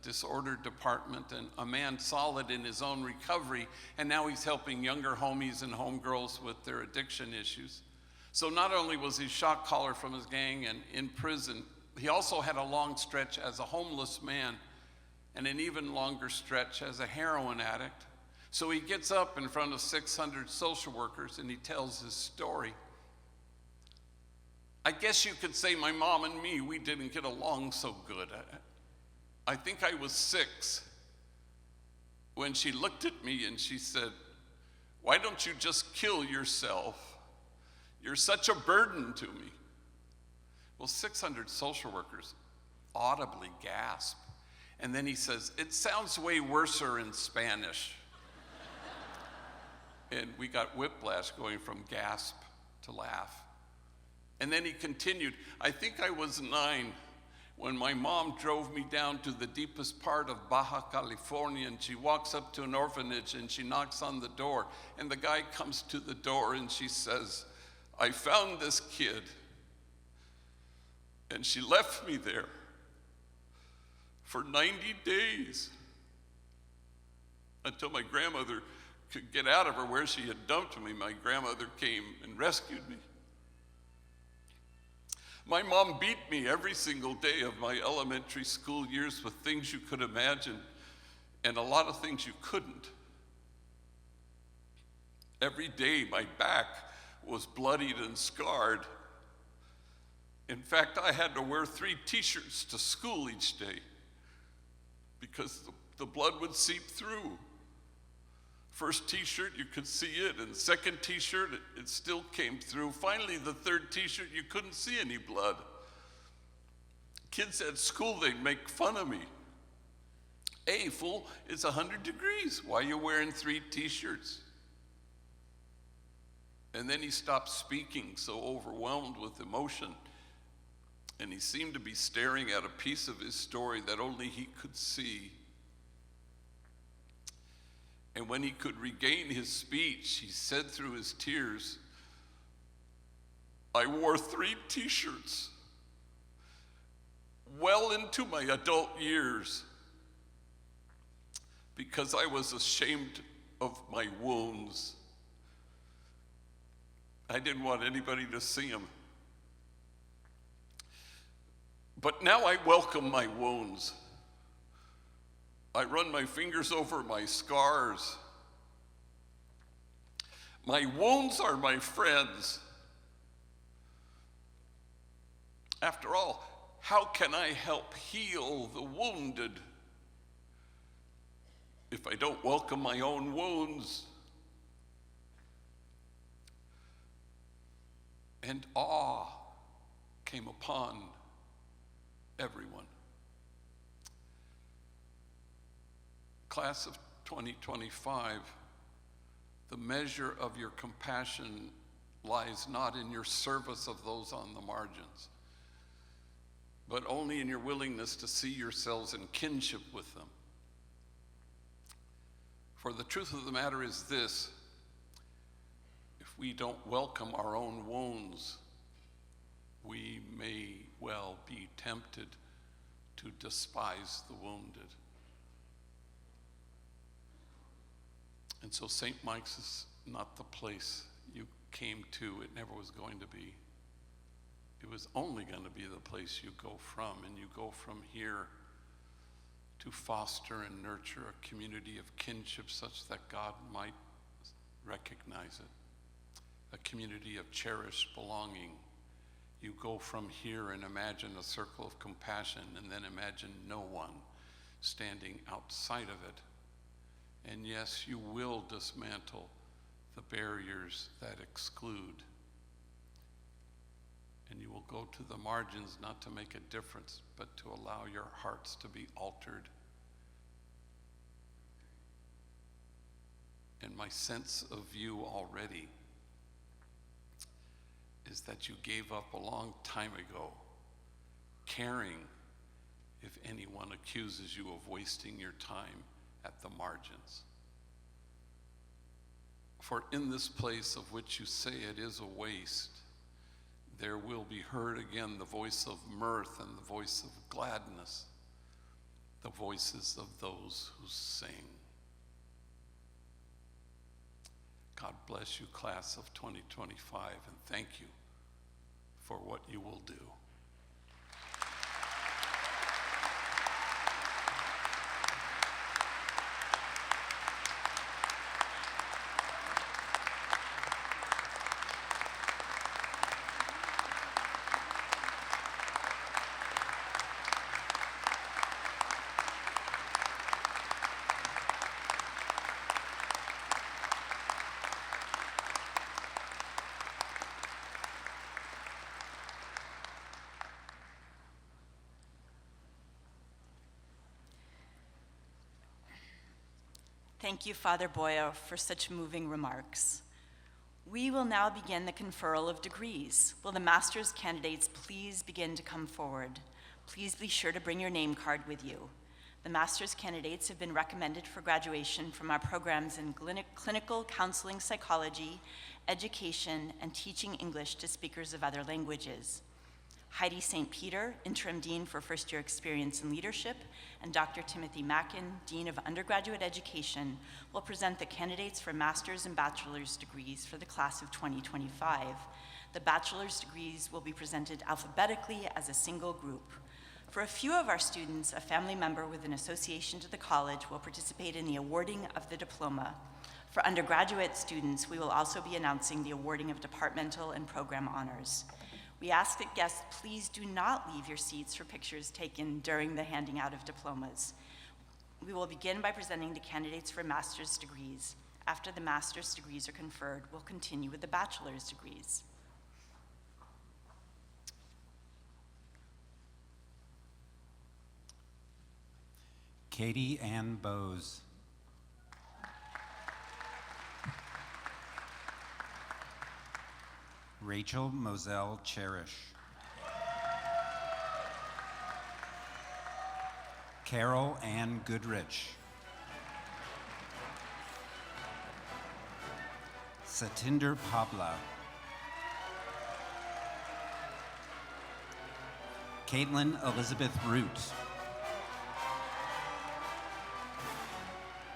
disorder department, and a man solid in his own recovery, and now he's helping younger homies and homegirls with their addiction issues. So not only was he shot caller from his gang and in prison, he also had a long stretch as a homeless man, and an even longer stretch as a heroin addict. So he gets up in front of 600 social workers and he tells his story. I guess you could say my mom and me, we didn't get along so good. I think I was 6 when she looked at me and she said, why don't you just kill yourself? You're such a burden to me. Well, 600 social workers audibly gasp. And then he says, it sounds way worser in Spanish. And we got whiplash going from gasp to laugh. And then he continued, I think I was 9 when my mom drove me down to the deepest part of Baja California, and she walks up to an orphanage and she knocks on the door. And the guy comes to the door and she says, I found this kid. And she left me there for 90 days until my grandmother could get out of her where she had dumped me. My grandmother came and rescued me. My mom beat me every single day of my elementary school years with things you could imagine and a lot of things you couldn't. Every day my back was bloodied and scarred. In fact, I had to wear 3 t-shirts to school each day because the blood would seep through. First t-shirt, you could see it, and second t-shirt, it still came through. Finally, the 3rd t-shirt, you couldn't see any blood. Kids at school, they'd make fun of me. Hey, fool, it's 100 degrees. Why are you wearing 3 t-shirts? And then he stopped speaking, so overwhelmed with emotion. And he seemed to be staring at a piece of his story that only he could see. And when he could regain his speech, he said through his tears, I wore 3 t-shirts well into my adult years because I was ashamed of my wounds. I didn't want anybody to see them. But now I welcome my wounds. I run my fingers over my scars. My wounds are my friends. After all, how can I help heal the wounded if I don't welcome my own wounds? And awe came upon everyone. Class of 2025, the measure of your compassion lies not in your service of those on the margins, but only in your willingness to see yourselves in kinship with them. For the truth of the matter is this: if we don't welcome our own wounds, we may well be tempted to despise the wounded. And so St. Mike's is not the place you came to. It never was going to be. It was only going to be the place you go from, and you go from here to foster and nurture a community of kinship such that God might recognize it, a community of cherished belonging. You go from here and imagine a circle of compassion, and then imagine no one standing outside of it. And yes, you will dismantle the barriers that exclude. And you will go to the margins not to make a difference, but to allow your hearts to be altered. And my sense of you already is that you gave up a long time ago, caring if anyone accuses you of wasting your time at the margins. For in this place of which you say it is a waste, there will be heard again the voice of mirth and the voice of gladness, the voices of those who sing. God bless you, class of 2025, and thank you for what you will do. Thank you, Father Boyle, for such moving remarks. We will now begin the conferral of degrees. Will the master's candidates please begin to come forward? Please be sure to bring your name card with you. The master's candidates have been recommended for graduation from our programs in clinical counseling psychology, education, and teaching English to speakers of other languages. Heidi St. Peter, Interim Dean for First Year Experience and Leadership, and Dr. Timothy Mackin, Dean of Undergraduate Education, will present the candidates for master's and bachelor's degrees for the class of 2025. The bachelor's degrees will be presented alphabetically as a single group. For a few of our students, a family member with an association to the college will participate in the awarding of the diploma. For undergraduate students, we will also be announcing the awarding of departmental and program honors. We ask that guests please do not leave your seats for pictures taken during the handing out of diplomas. We will begin by presenting the candidates for master's degrees. After the master's degrees are conferred, we'll continue with the bachelor's degrees. Katie Ann Bowes. Rachel Moselle Cherish. Carol Ann Goodrich. Satinder Pabla. Caitlin Elizabeth Root.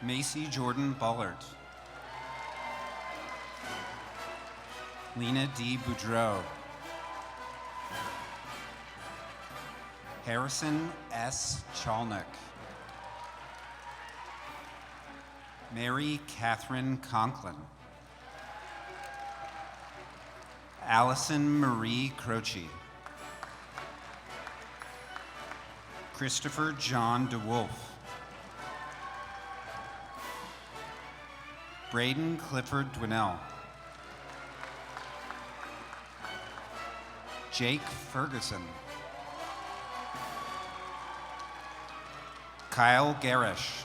Macy Jordan Bullard. Lena D. Boudreau. Harrison S. Chalnick. Mary Catherine Conklin. Allison Marie Croce. Christopher John DeWolf. Braden Clifford Dwinell. Jake Ferguson. Kyle Garish.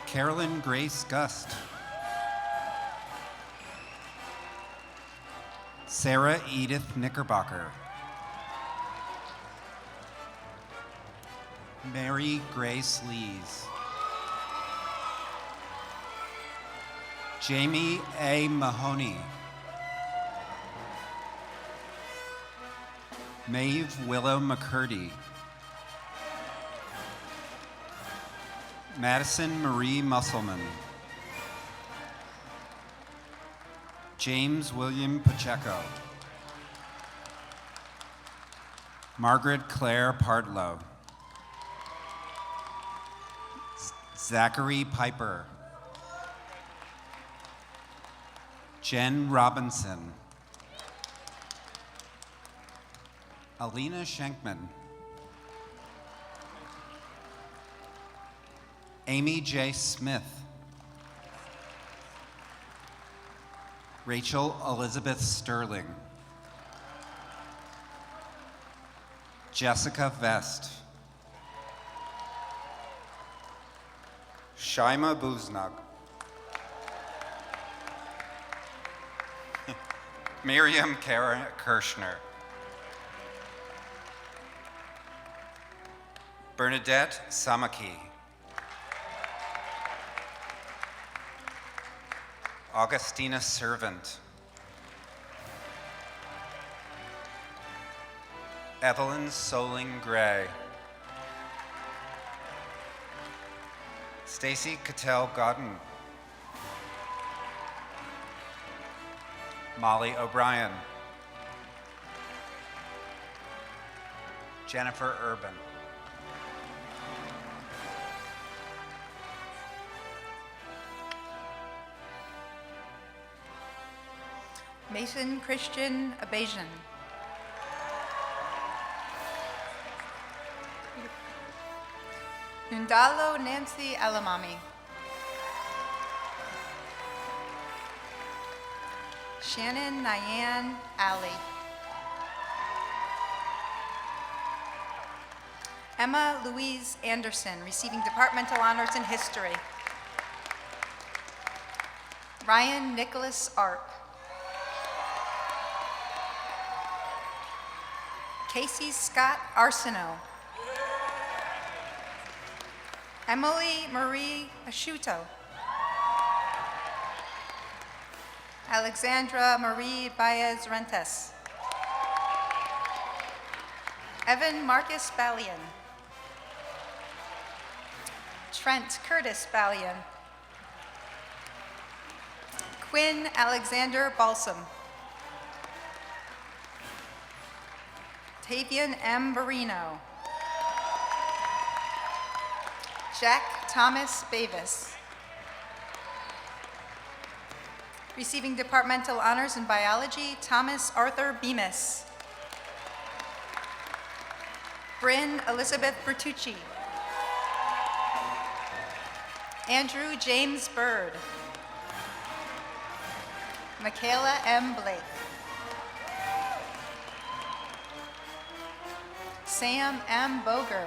Carolyn Grace Gust. Sarah Edith Knickerbocker. Mary Grace Lees. Jamie A. Mahoney. Maeve Willow McCurdy. Madison Marie Musselman. James William Pacheco. Margaret Claire Pardlow. Zachary Piper. Jen Robinson. Alina Schenkman. Amy J. Smith. Rachel Elizabeth Sterling. Jessica Vest. Shaima Buznag. Miriam Kara Kirschner. Bernadette Samaki. Augustina Servant. Evelyn Soling Gray. Stacy Cattell Godden. Molly O'Brien. Jennifer Urban. Mason Christian Abajan. Nundalo Nancy Alamami. Shannon Nyan Ali. Emma Louise Anderson, receiving departmental honors in history. Ryan Nicholas Arp. Casey Scott Arsenault. Emily Marie Asciuto. Alexandra Marie Baez Rentes. Evan Marcus Ballion. Trent Curtis Ballion. Quinn Alexander Balsam. Tavian M. Barino. Jack Thomas Bavis. Receiving departmental honors in biology, Thomas Arthur Bemis. Bryn Elizabeth Bertucci. Andrew James Bird. Michaela M. Blake. Sam M. Boger.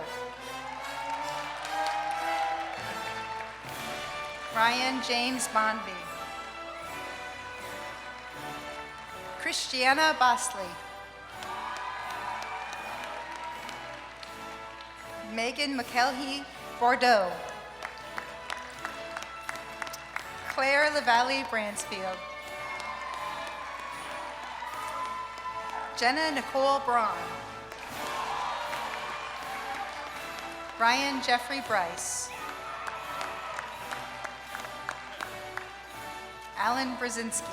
Ryan James Bonby. Christiana Bosley. Megan McKelhey Bordeaux. Claire LaValle Bransfield. Jenna Nicole Braun. Ryan Jeffrey Bryce. Alan Brzezinski.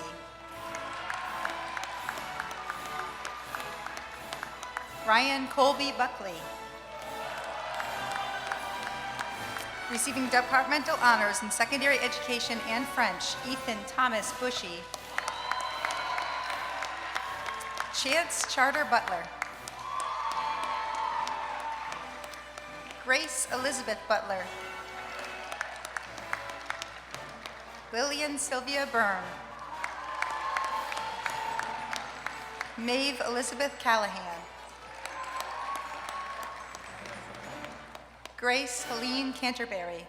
Ryan Colby Buckley. Receiving departmental honors in secondary education and French, Ethan Thomas Bushy. Chance Charter Butler. Grace Elizabeth Butler. Lillian Sylvia Byrne. Maeve Elizabeth Callahan. Grace Helene Canterbury.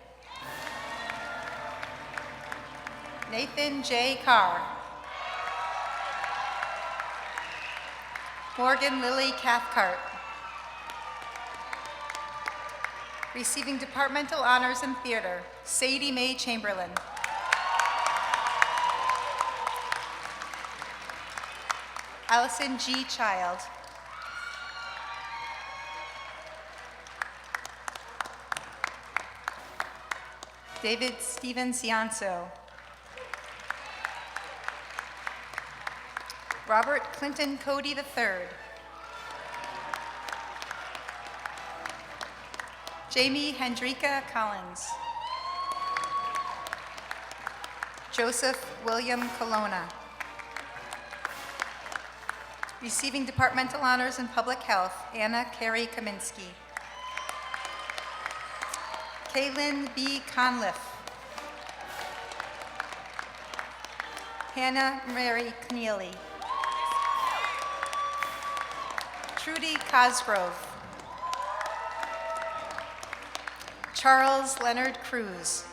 Nathan J. Carr. Morgan Lily Cathcart. Receiving departmental honors in theater, Sadie Mae Chamberlain. Allison G. Child. David Stephen Ciancio. Robert Clinton Cody III. Jamie Hendrika Collins. Joseph William Colonna. Receiving departmental honors in public health, Anna Carey Kaminsky. Kaylin B. Conliff. Hannah Mary Keneally. Trudy Cosgrove. Charles Leonard Cruz.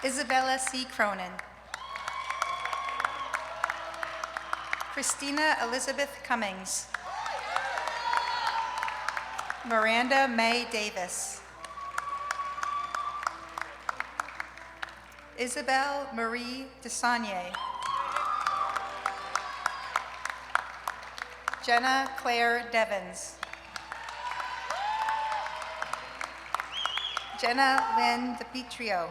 Isabella C. Cronin. Christina Elizabeth Cummings. Miranda May Davis. Isabel Marie Desagne. Jenna Claire Devens. Jenna Lynn DiPietro.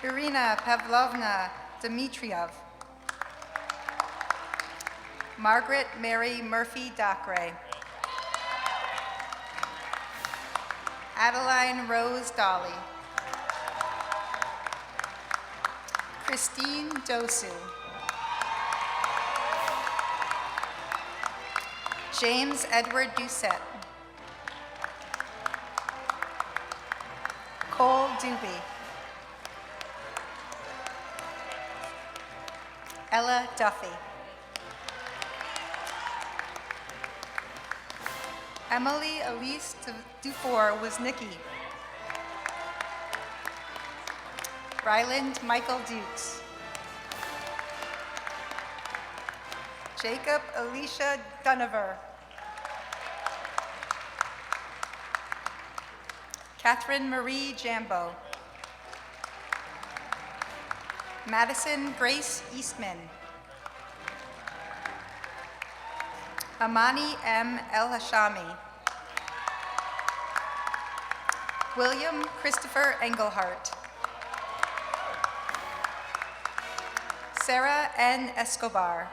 Irina Pavlovna Dmitriev. Margaret Mary Murphy Dockeray. Adeline Rose Dolly. Christine Dosu. James Edward Doucette. Cole Doobie. Ella Duffy. Emily Elise Dufour was Nikki. Ryland Michael Dukes. Jacob Alicia Dunover. Catherine Marie Jambo. Madison Grace Eastman. Amani M. El Hashami. William Christopher Engelhart. Sarah N. Escobar.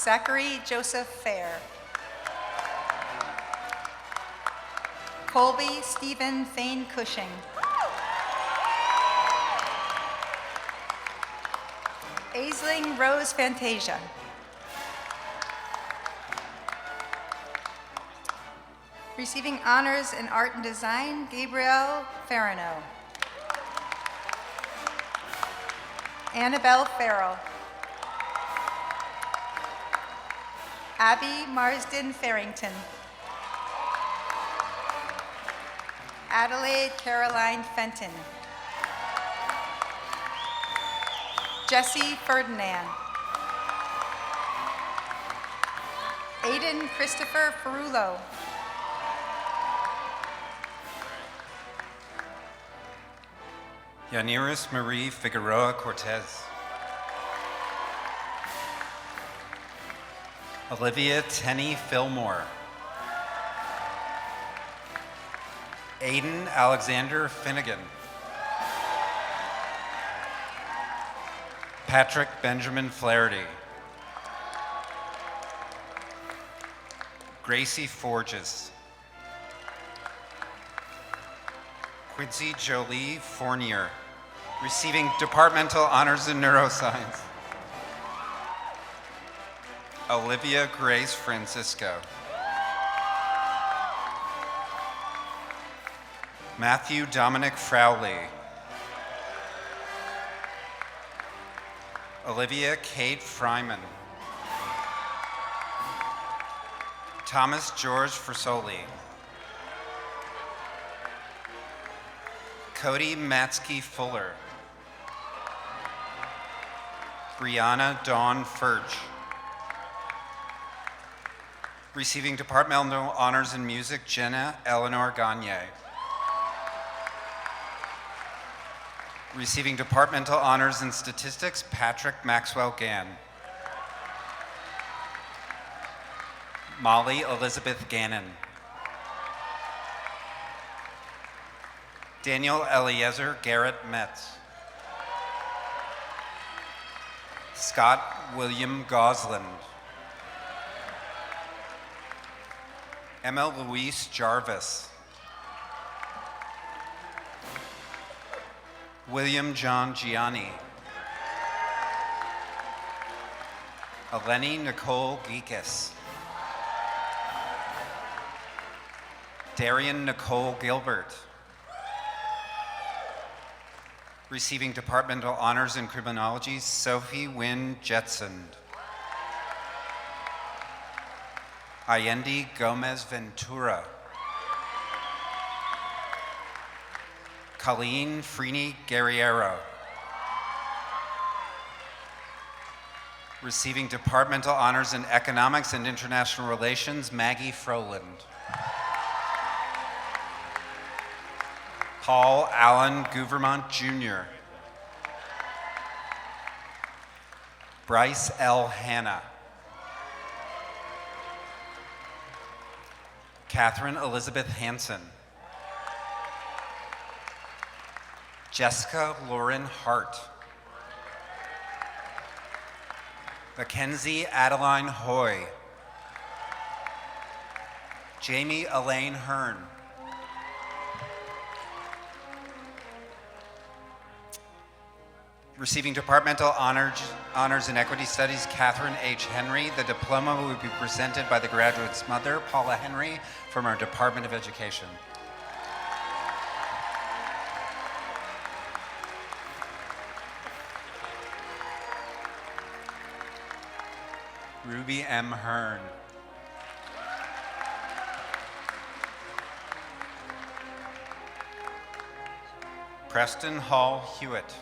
Zachary Joseph Fair. Colby Stephen Thane Cushing. Aisling Rose Fantasia. Receiving honors in art and design, Gabrielle Farino. Annabelle Farrell. Abby Marsden Farrington. Adelaide Caroline Fenton. Jessie Ferdinand. Aiden Christopher Ferrulo. Yaniris Marie Figueroa Cortez. Olivia Tenney Fillmore. Aiden Alexander Finnegan. Patrick Benjamin Flaherty. Gracie Forges. Quincy Jolie Fournier, receiving departmental honors in neuroscience. Olivia Grace Francisco. Matthew Dominic Frowley. Olivia Kate Fryman. Thomas George Fersoli. Cody Matsky Fuller. Brianna Dawn Furch. Receiving departmental honors in music, Jenna Eleanor Gagne. Receiving departmental honors in statistics, Patrick Maxwell Gann. Molly Elizabeth Gannon. Daniel Eliezer Garrett Metz. Scott William Gosland. Emma Louise Jarvis. William John Gianni. Eleni Nicole Geekus. Darian Nicole Gilbert. Receiving departmental honors in criminology, Sophie Wynne Jetson. Allende Gomez Ventura. Colleen Freeney Guerriero. Receiving departmental honors in economics and international relations, Maggie Froland. Paul Allen Gouvermont Jr. Bryce L. Hanna. Catherine Elizabeth Hansen. Jessica Lauren Hart. Mackenzie Adeline Hoy. Jamie Elaine Hearn. Receiving departmental honors in equity studies, Catherine H. Henry. The diploma will be presented by the graduate's mother, Paula Henry, from our Department of Education. Ruby M. Hearn. Preston Hall Hewitt.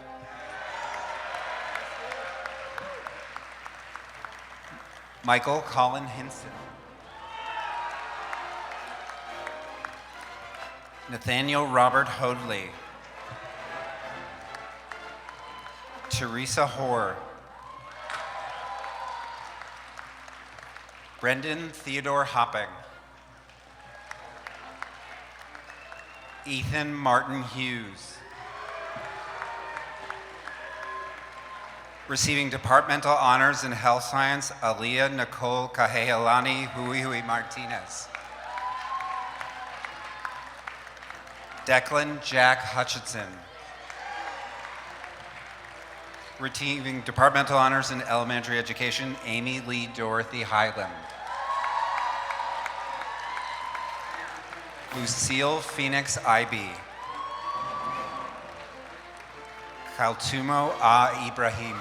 Michael Colin Hinson. Nathaniel Robert Hoadley. Teresa Hoare. Brendan Theodore Hopping. Ethan Martin Hughes. Receiving departmental honors in health science, Aliyah Nicole Kahealani Hui Martinez. Declan Jack Hutchinson. Receiving departmental honors in elementary education, Amy Lee Dorothy Hyland. Lucille Phoenix Ibe. Kaltumo A. Ibrahim.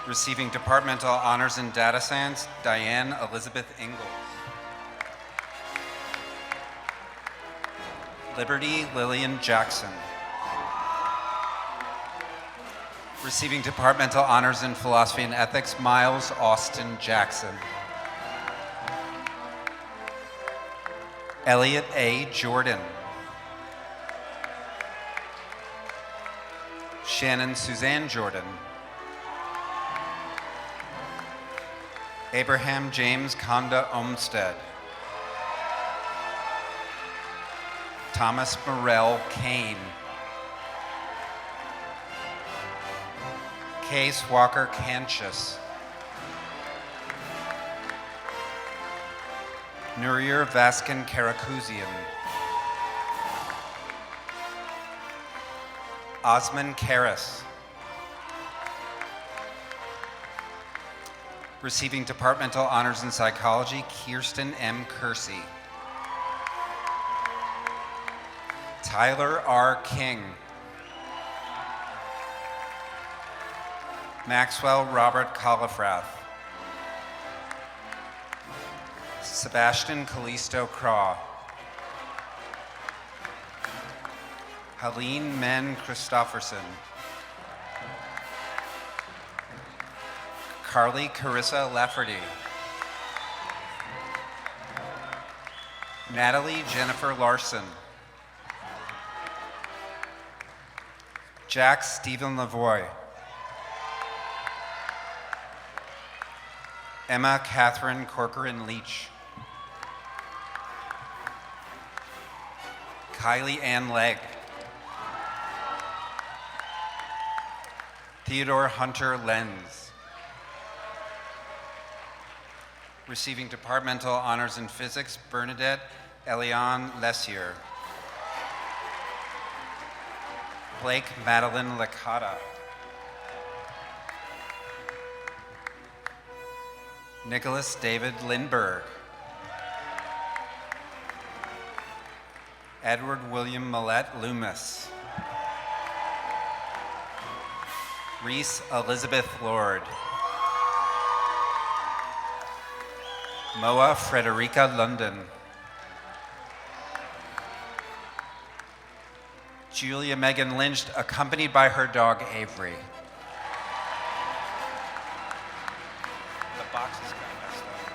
Receiving departmental honors in data science, Diane Elizabeth Ingalls. Liberty Lillian Jackson. Receiving departmental honors in philosophy and ethics, Miles Austin Jackson. Elliot A. Jordan. Shannon Suzanne Jordan. Abraham James Conda Olmsted. Thomas Morell Kane. Case Walker Canchus. Nurir Vaskin Karakuzian. Osman Karas. Receiving departmental honors in psychology, Kirsten M. Kersey. Tyler R. King. Maxwell Robert Collifrath. Sebastian Callisto Craw. Helene Men Christofferson. Carly Carissa Lafferty. Natalie Jennifer Larson. Jack Stephen Lavoie. Emma Catherine Corcoran Leach. Kylie Ann Legg. Theodore Hunter Lenz. Receiving departmental honors in physics, Bernadette Eliane Lessier. Blake Madeline Licata. Nicholas David Lindberg. Edward William Millette Loomis. Reese Elizabeth Lord. Moa Frederica London. Julia Megan Lynch, accompanied by her dog Avery. The boxes got messed up.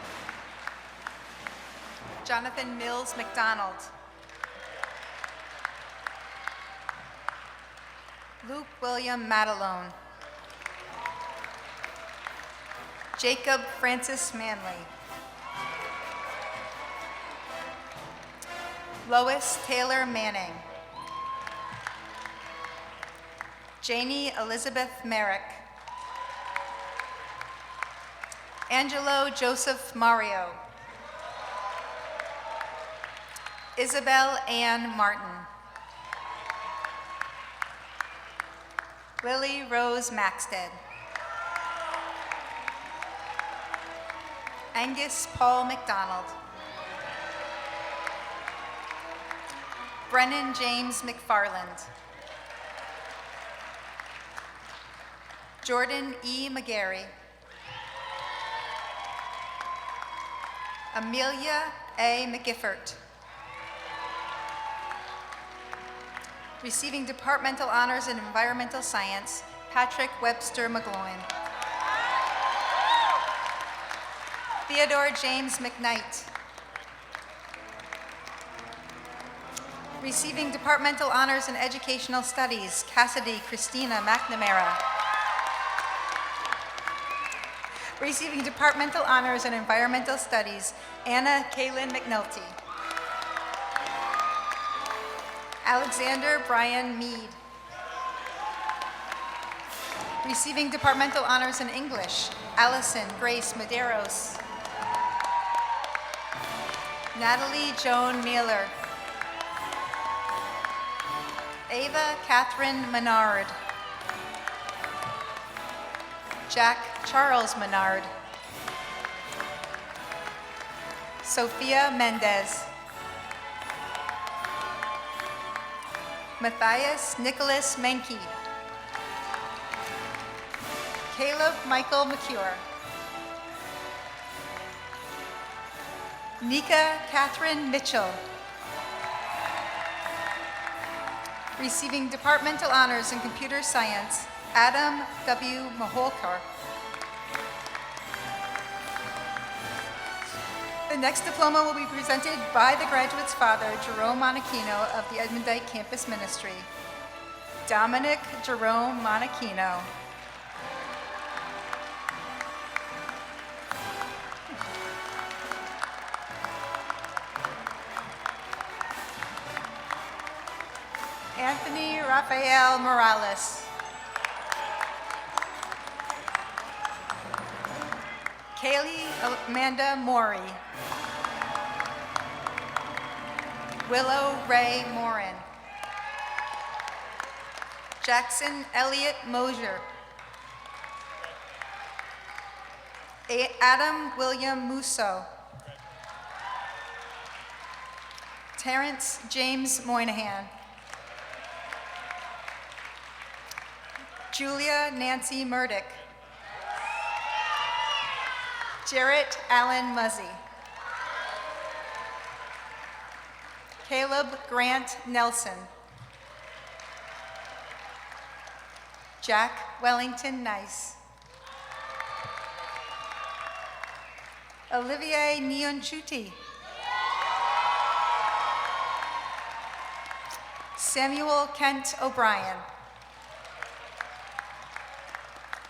Jonathan Mills McDonald. Luke William Matalone. Jacob Francis Manley. Lois Taylor Manning. Janie Elizabeth Merrick. Angelo Joseph Mario. Isabel Ann Martin. Lily Rose Maxted. Angus Paul McDonald. Brennan James McFarland. Jordan E. McGarry. Amelia A. McGiffert. Receiving departmental honors in environmental science, Patrick Webster McGloin. Theodore James McKnight. Receiving departmental honors in educational studies, Cassidy Christina McNamara. Receiving departmental honors in environmental studies, Anna Kaylin McNulty. Alexander Brian Mead. Receiving departmental honors in English, Allison Grace Medeiros. Natalie Joan Mueller. Ava Catherine Menard. Jack Charles Menard. Sophia Mendez. Matthias Nicholas Menke. Caleb Michael McCure. Nika Catherine Mitchell. Receiving departmental honors in computer science, Adam W. Maholkar. The next diploma will be presented by the graduate's father, Jerome Monachino of the Edmond Dike Campus Ministry. Dominic Jerome Monachino. Anthony Rafael Morales. Kaylee Amanda Maury. Willow Ray Morin. Jackson Elliott Mosier. Adam William Musso. Terrence James Moynihan. Julia Nancy Murdick. Jarrett Allen Muzzy. Caleb Grant Nelson. Jack Wellington Nice. Olivier Nionchuti. Samuel Kent O'Brien.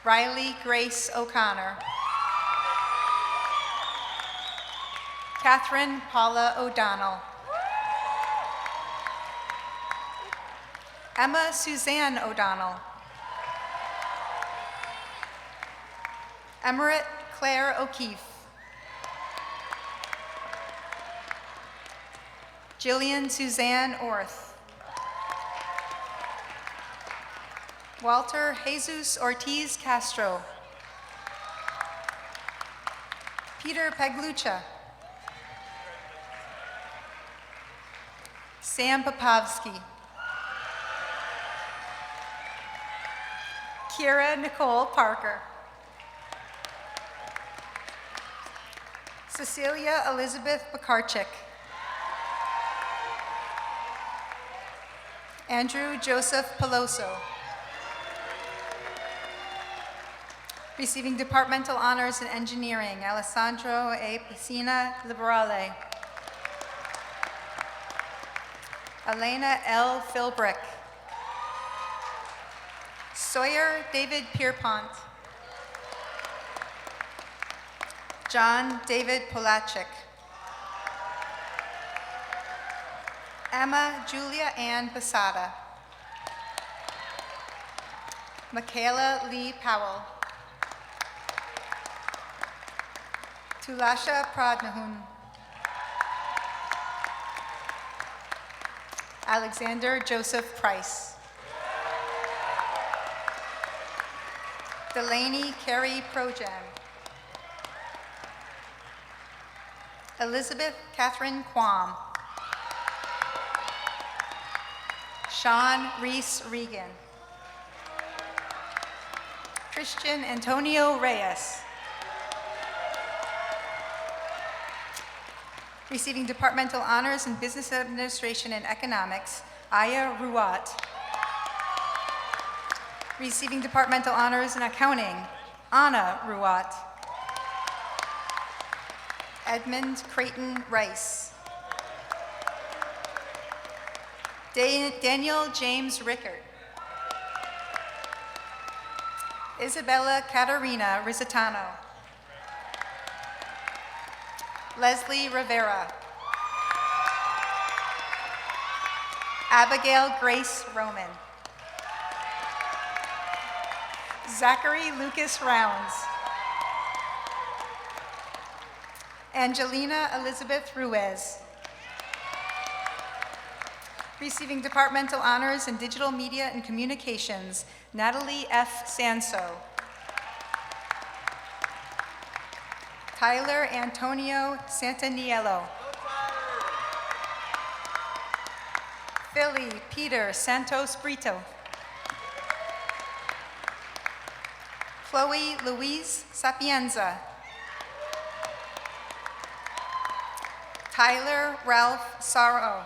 Riley Grace O'Connor. Catherine Paula O'Donnell. Emma Suzanne O'Donnell. Emerald Claire O'Keefe. Jillian Suzanne Orth. Walter Jesus Ortiz Castro. Peter Paglucha. Sam Popovsky. Kira Nicole Parker. Cecilia Elizabeth Bakarczyk. Andrew Joseph Peloso. Receiving departmental honors in engineering, Alessandro A. Piscina Liberale. Elena L. Philbrick. Sawyer David Pierpont. John David Polachek. Emma Julia Ann Basada. Michaela Lee Powell. Tulasha Pradnahun. Alexander Joseph Price. Delaney Carey Projan. Elizabeth Catherine Quam. Sean Reese Regan. Christian Antonio Reyes. Receiving departmental honors in business administration and economics, Aya Ruat. Receiving departmental honors in accounting, Anna Ruat. Edmund Creighton Rice. Daniel James Rickard. Isabella Caterina Risitano. Leslie Rivera. Abigail Grace Roman. Zachary Lucas Rounds. Angelina Elizabeth Ruiz. Receiving departmental honors in digital media and communications, Natalie F. Sanso. Tyler Antonio Santaniello. Philly Peter Santos Brito. Chloe Louise Sapienza. Tyler Ralph Sarro.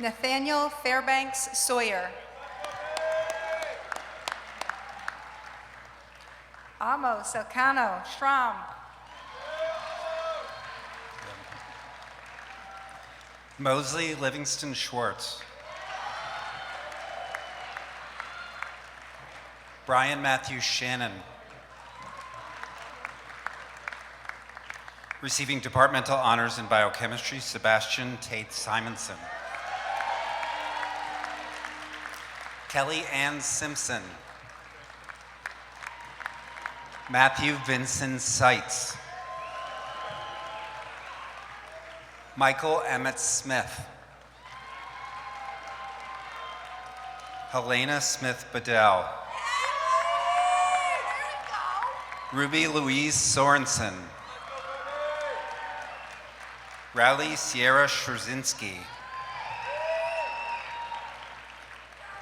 Nathaniel Fairbanks Sawyer. Amos Elcano Schramm. Mosley Livingston Schwartz. Brian Matthew Shannon. Receiving departmental honors in biochemistry, Sebastian Tate Simonson. Kelly Ann Simpson. Matthew Vincent Seitz. Michael Emmett Smith. Helena Smith Bedell. Ruby Louise Sorensen. Riley Sierra Scherzinski.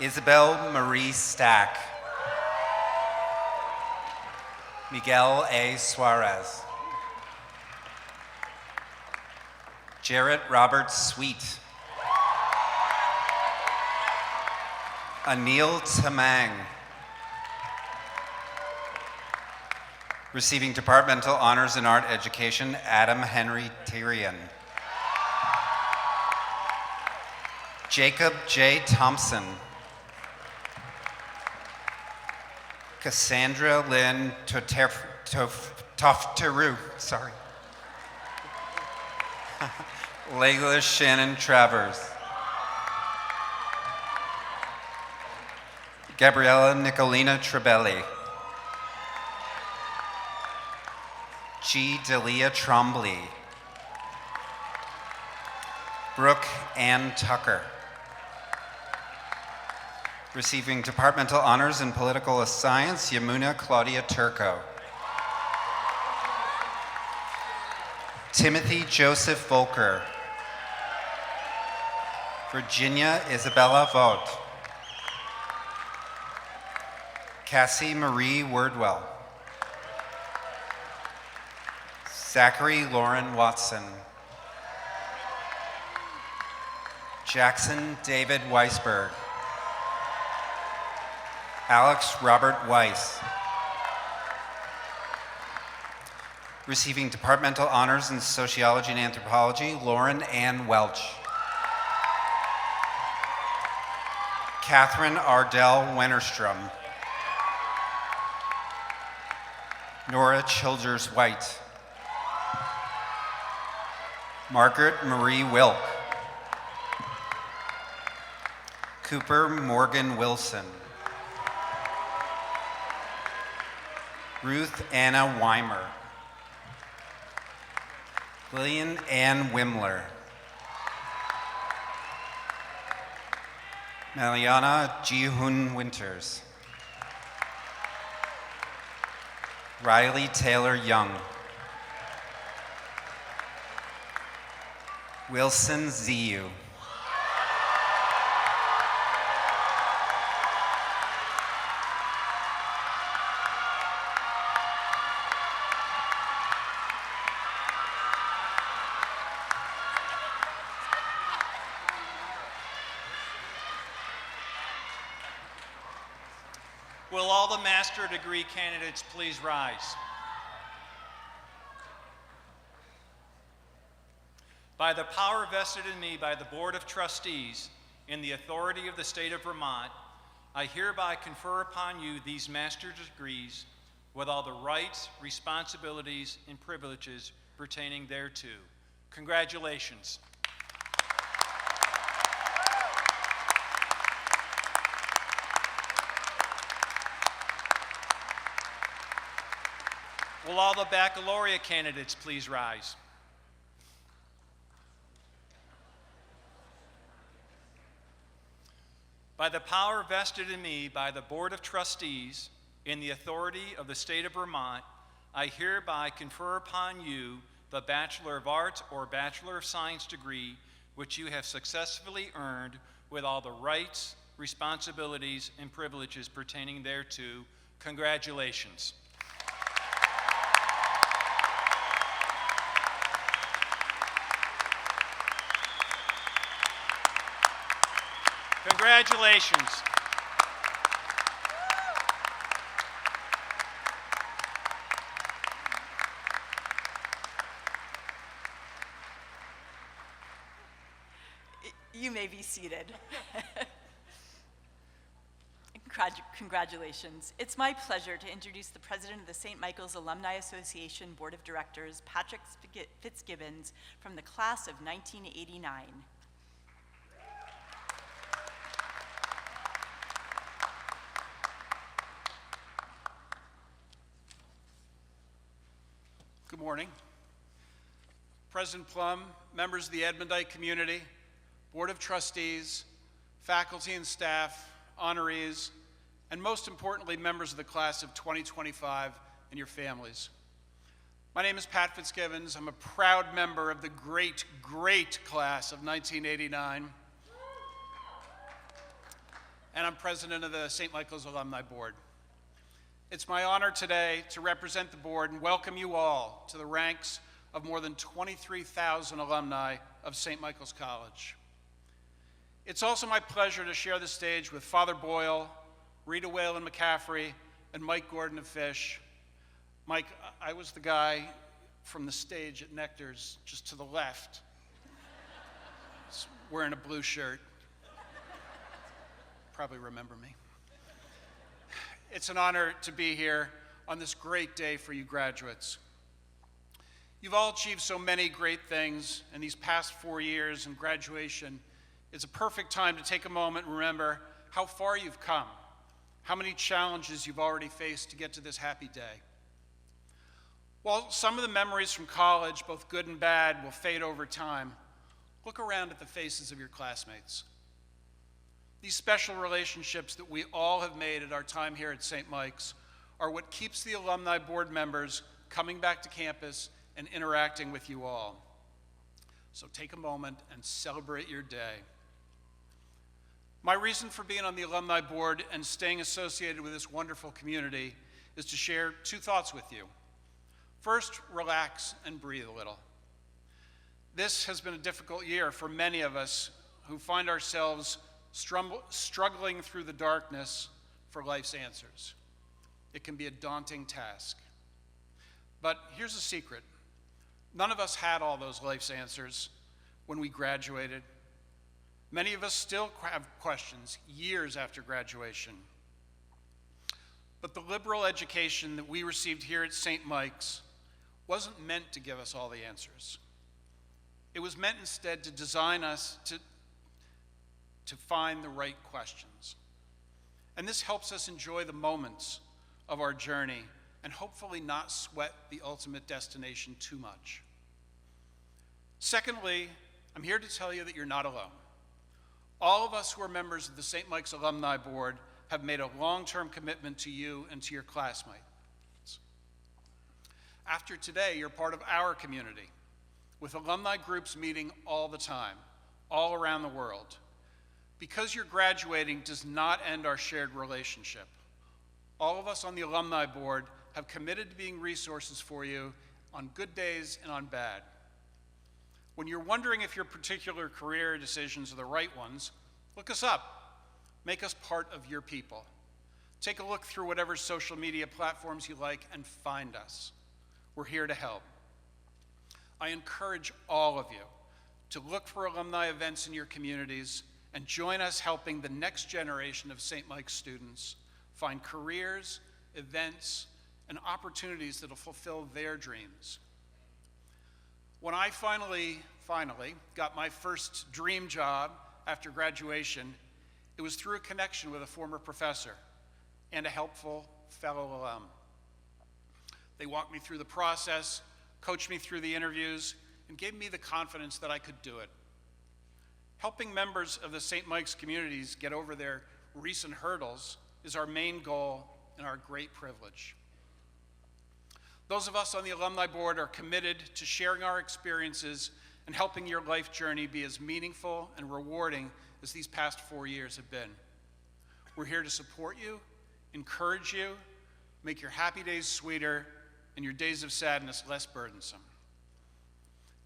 Isabel Marie Stack. Miguel A. Suarez. Jarrett Robert Sweet. Anil Tamang. Receiving departmental honors in art education, Adam Henry Tyrion. Jacob J. Thompson. Cassandra Lynn Tofteru, sorry. Layla Shannon Travers. Gabriella Nicolina Trebelli. G. Delia Trombley. Brooke Ann Tucker. Receiving departmental honors in political science, Yamuna Claudia Turco. Timothy Joseph Volker. Virginia Isabella Vogt. Cassie Marie Wordwell. Zachary Lauren Watson. Jackson David Weisberg. Alex Robert Weiss. Receiving departmental honors in sociology and anthropology, Lauren Ann Welch. Catherine Ardell Wennerstrom. Nora Childers White. Margaret Marie Wilk. Cooper Morgan Wilson. Ruth Anna Weimer. Lillian Ann Wimler. Mariana Ji-Hun Winters. Riley Taylor Young. Wilson Ziyu. Will all the master degree candidates please rise? By the power vested in me by the Board of Trustees in the authority of the state of Vermont, I hereby confer upon you these master's degrees with all the rights, responsibilities, and privileges pertaining thereto. Congratulations. Will all the baccalaureate candidates please rise? By the power vested in me by the Board of Trustees in the authority of the state of Vermont, I hereby confer upon you the Bachelor of Arts or Bachelor of Science degree which you have successfully earned with all the rights, responsibilities, and privileges pertaining thereto. Congratulations. Congratulations. You may be seated. Congratulations. It's my pleasure to introduce the president of the St. Michael's Alumni Association Board of Directors, Patrick Fitzgibbons, from the class of 1989. Good morning. President Plum, members of the Edmondite community, Board of Trustees, faculty and staff, honorees, and most importantly, members of the class of 2025 and your families. My name is Pat Fitzgibbons. I'm a proud member of the great, great class of 1989. And I'm president of the St. Michael's Alumni Board. It's my honor today to represent the board and welcome you all to the ranks of more than 23,000 alumni of St. Michael's College. It's also my pleasure to share the stage with Father Boyle, Rita, Whalen, McCaffrey, and Mike Gordon of Phish. Mike, I was the guy from the stage at Nectar's just to the left, wearing a blue shirt. Probably remember me. It's an honor to be here on this great day for you graduates. You've all achieved so many great things in these past 4 years, and graduation is a perfect time to take a moment and remember how far you've come, how many challenges you've already faced to get to this happy day. While some of the memories from college, both good and bad, will fade over time, look around at the faces of your classmates. These special relationships that we all have made at our time here at St. Mike's are what keeps the alumni board members coming back to campus and interacting with you all. So take a moment and celebrate your day. My reason for being on the alumni board and staying associated with this wonderful community is to share two thoughts with you. First, relax and breathe a little. This has been a difficult year for many of us who find ourselves struggling through the darkness for life's answers. It can be a daunting task. But here's a secret. None of us had all those life's answers when we graduated. Many of us still have questions years after graduation. But the liberal education that we received here at St. Mike's wasn't meant to give us all the answers. It was meant instead to design us to find the right questions. And this helps us enjoy the moments of our journey and hopefully not sweat the ultimate destination too much. Secondly, I'm here to tell you that you're not alone. All of us who are members of the St. Mike's Alumni Board have made a long-term commitment to you and to your classmates. After today, you're part of our community, with alumni groups meeting all the time, all around the world. Because you're graduating does not end our shared relationship. All of us on the Alumni Board have committed to being resources for you on good days and on bad. When you're wondering if your particular career decisions are the right ones, look us up. Make us part of your people. Take a look through whatever social media platforms you like and find us. We're here to help. I encourage all of you to look for alumni events in your communities and join us helping the next generation of St. Mike's students find careers, events, and opportunities that will fulfill their dreams. When I finally got my first dream job after graduation, it was through a connection with a former professor and a helpful fellow alum. They walked me through the process, coached me through the interviews, and gave me the confidence that I could do it. Helping members of the St. Mike's communities get over their recent hurdles is our main goal and our great privilege. Those of us on the Alumni Board are committed to sharing our experiences and helping your life journey be as meaningful and rewarding as these past 4 years have been. We're here to support you, encourage you, make your happy days sweeter and your days of sadness less burdensome.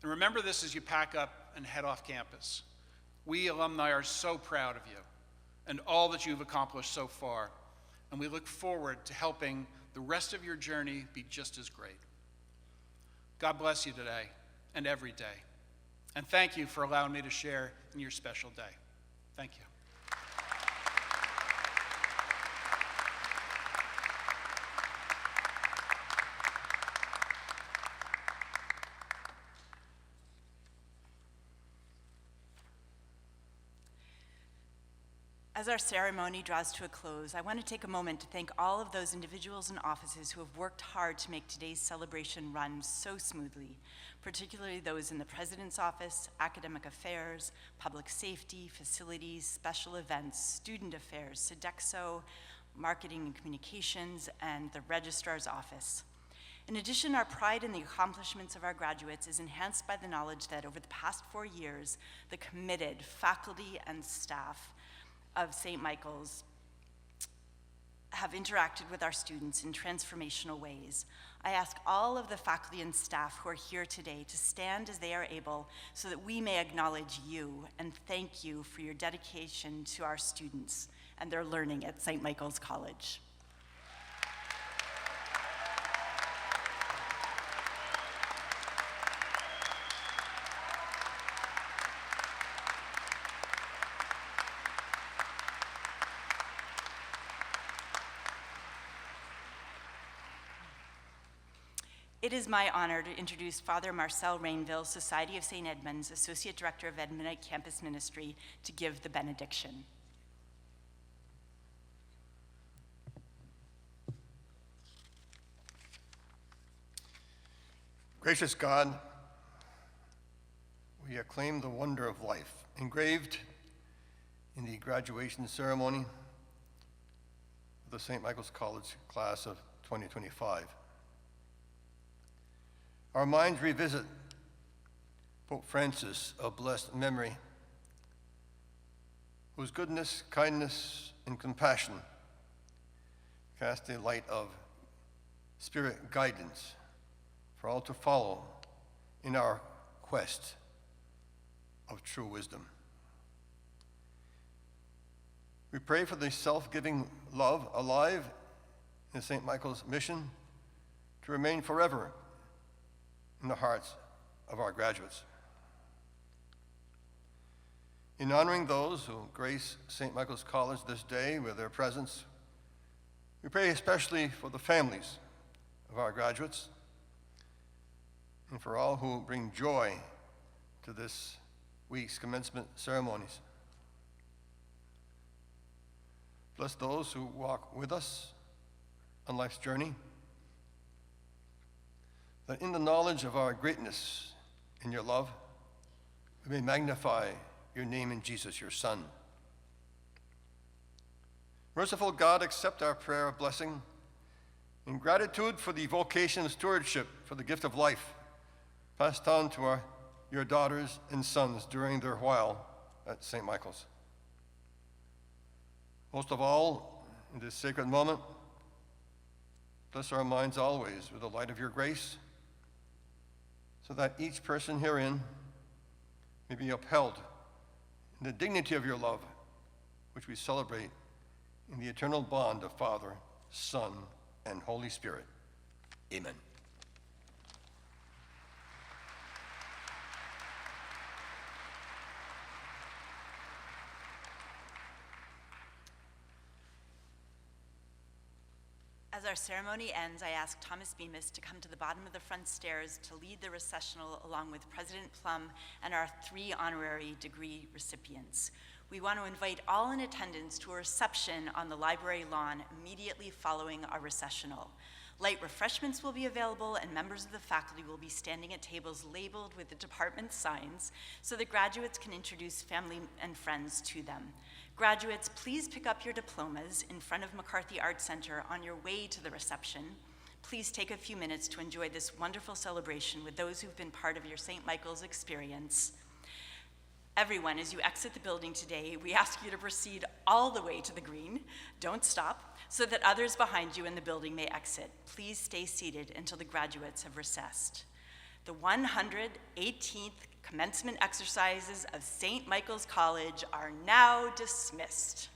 And remember this as you pack up and head off campus. We alumni are so proud of you. and all that you've accomplished so far. And we look forward to helping the rest of your journey be just as great. God bless you today and every day. And thank you for allowing me to share in your special day. Thank you. As our ceremony draws to a close, I want to take a moment to thank all of those individuals and offices who have worked hard to make today's celebration run so smoothly, particularly those in the President's Office, Academic Affairs, Public Safety, Facilities, Special Events, Student Affairs, Sodexo, Marketing and Communications, and the Registrar's Office. In addition, our pride in the accomplishments of our graduates is enhanced by the knowledge that over the past 4 years, the committed faculty and staff of St. Michael's have interacted with our students in transformational ways. I ask all of the faculty and staff who are here today to stand as they are able so that we may acknowledge you and thank you for your dedication to our students and their learning at St. Michael's College. It is my honor to introduce Father Marcel Rainville, Society of St. Edmunds, Associate Director of Edmundite Campus Ministry, to give the benediction. Gracious God, we acclaim the wonder of life engraved in the graduation ceremony of the St. Michael's College class of 2025. Our minds revisit Pope Francis of blessed memory, whose goodness, kindness, and compassion cast a light of spirit guidance for all to follow in our quest of true wisdom. We pray for the self-giving love alive in St. Michael's mission to remain forever in the hearts of our graduates. In honoring those who grace St. Michael's College this day with their presence, we pray especially for the families of our graduates and for all who bring joy to this week's commencement ceremonies. Bless those who walk with us on life's journey, that in the knowledge of our greatness and your love, we may magnify your name in Jesus, your Son. Merciful God, accept our prayer of blessing in gratitude for the vocation and stewardship for the gift of life passed on to your daughters and sons during their while at St. Michael's. Most of all, in this sacred moment, bless our minds always with the light of your grace, so that each person herein may be upheld in the dignity of your love, which we celebrate in the eternal bond of Father, Son, and Holy Spirit. Amen. As our ceremony ends, I ask Thomas Bemis to come to the bottom of the front stairs to lead the recessional along with President Plum and our 3 honorary degree recipients. We want to invite all in attendance to a reception on the library lawn immediately following our recessional. Light refreshments will be available, and members of the faculty will be standing at tables labeled with the department signs so that graduates can introduce family and friends to them. Graduates, please pick up your diplomas in front of McCarthy Art Center on your way to the reception. Please take a few minutes to enjoy this wonderful celebration with those who've been part of your St. Michael's experience. Everyone, as you exit the building today, we ask you to proceed all the way to the green. Don't stop, so that others behind you in the building may exit. Please stay seated until the graduates have recessed. The 118th commencement exercises of St. Michael's College are now dismissed.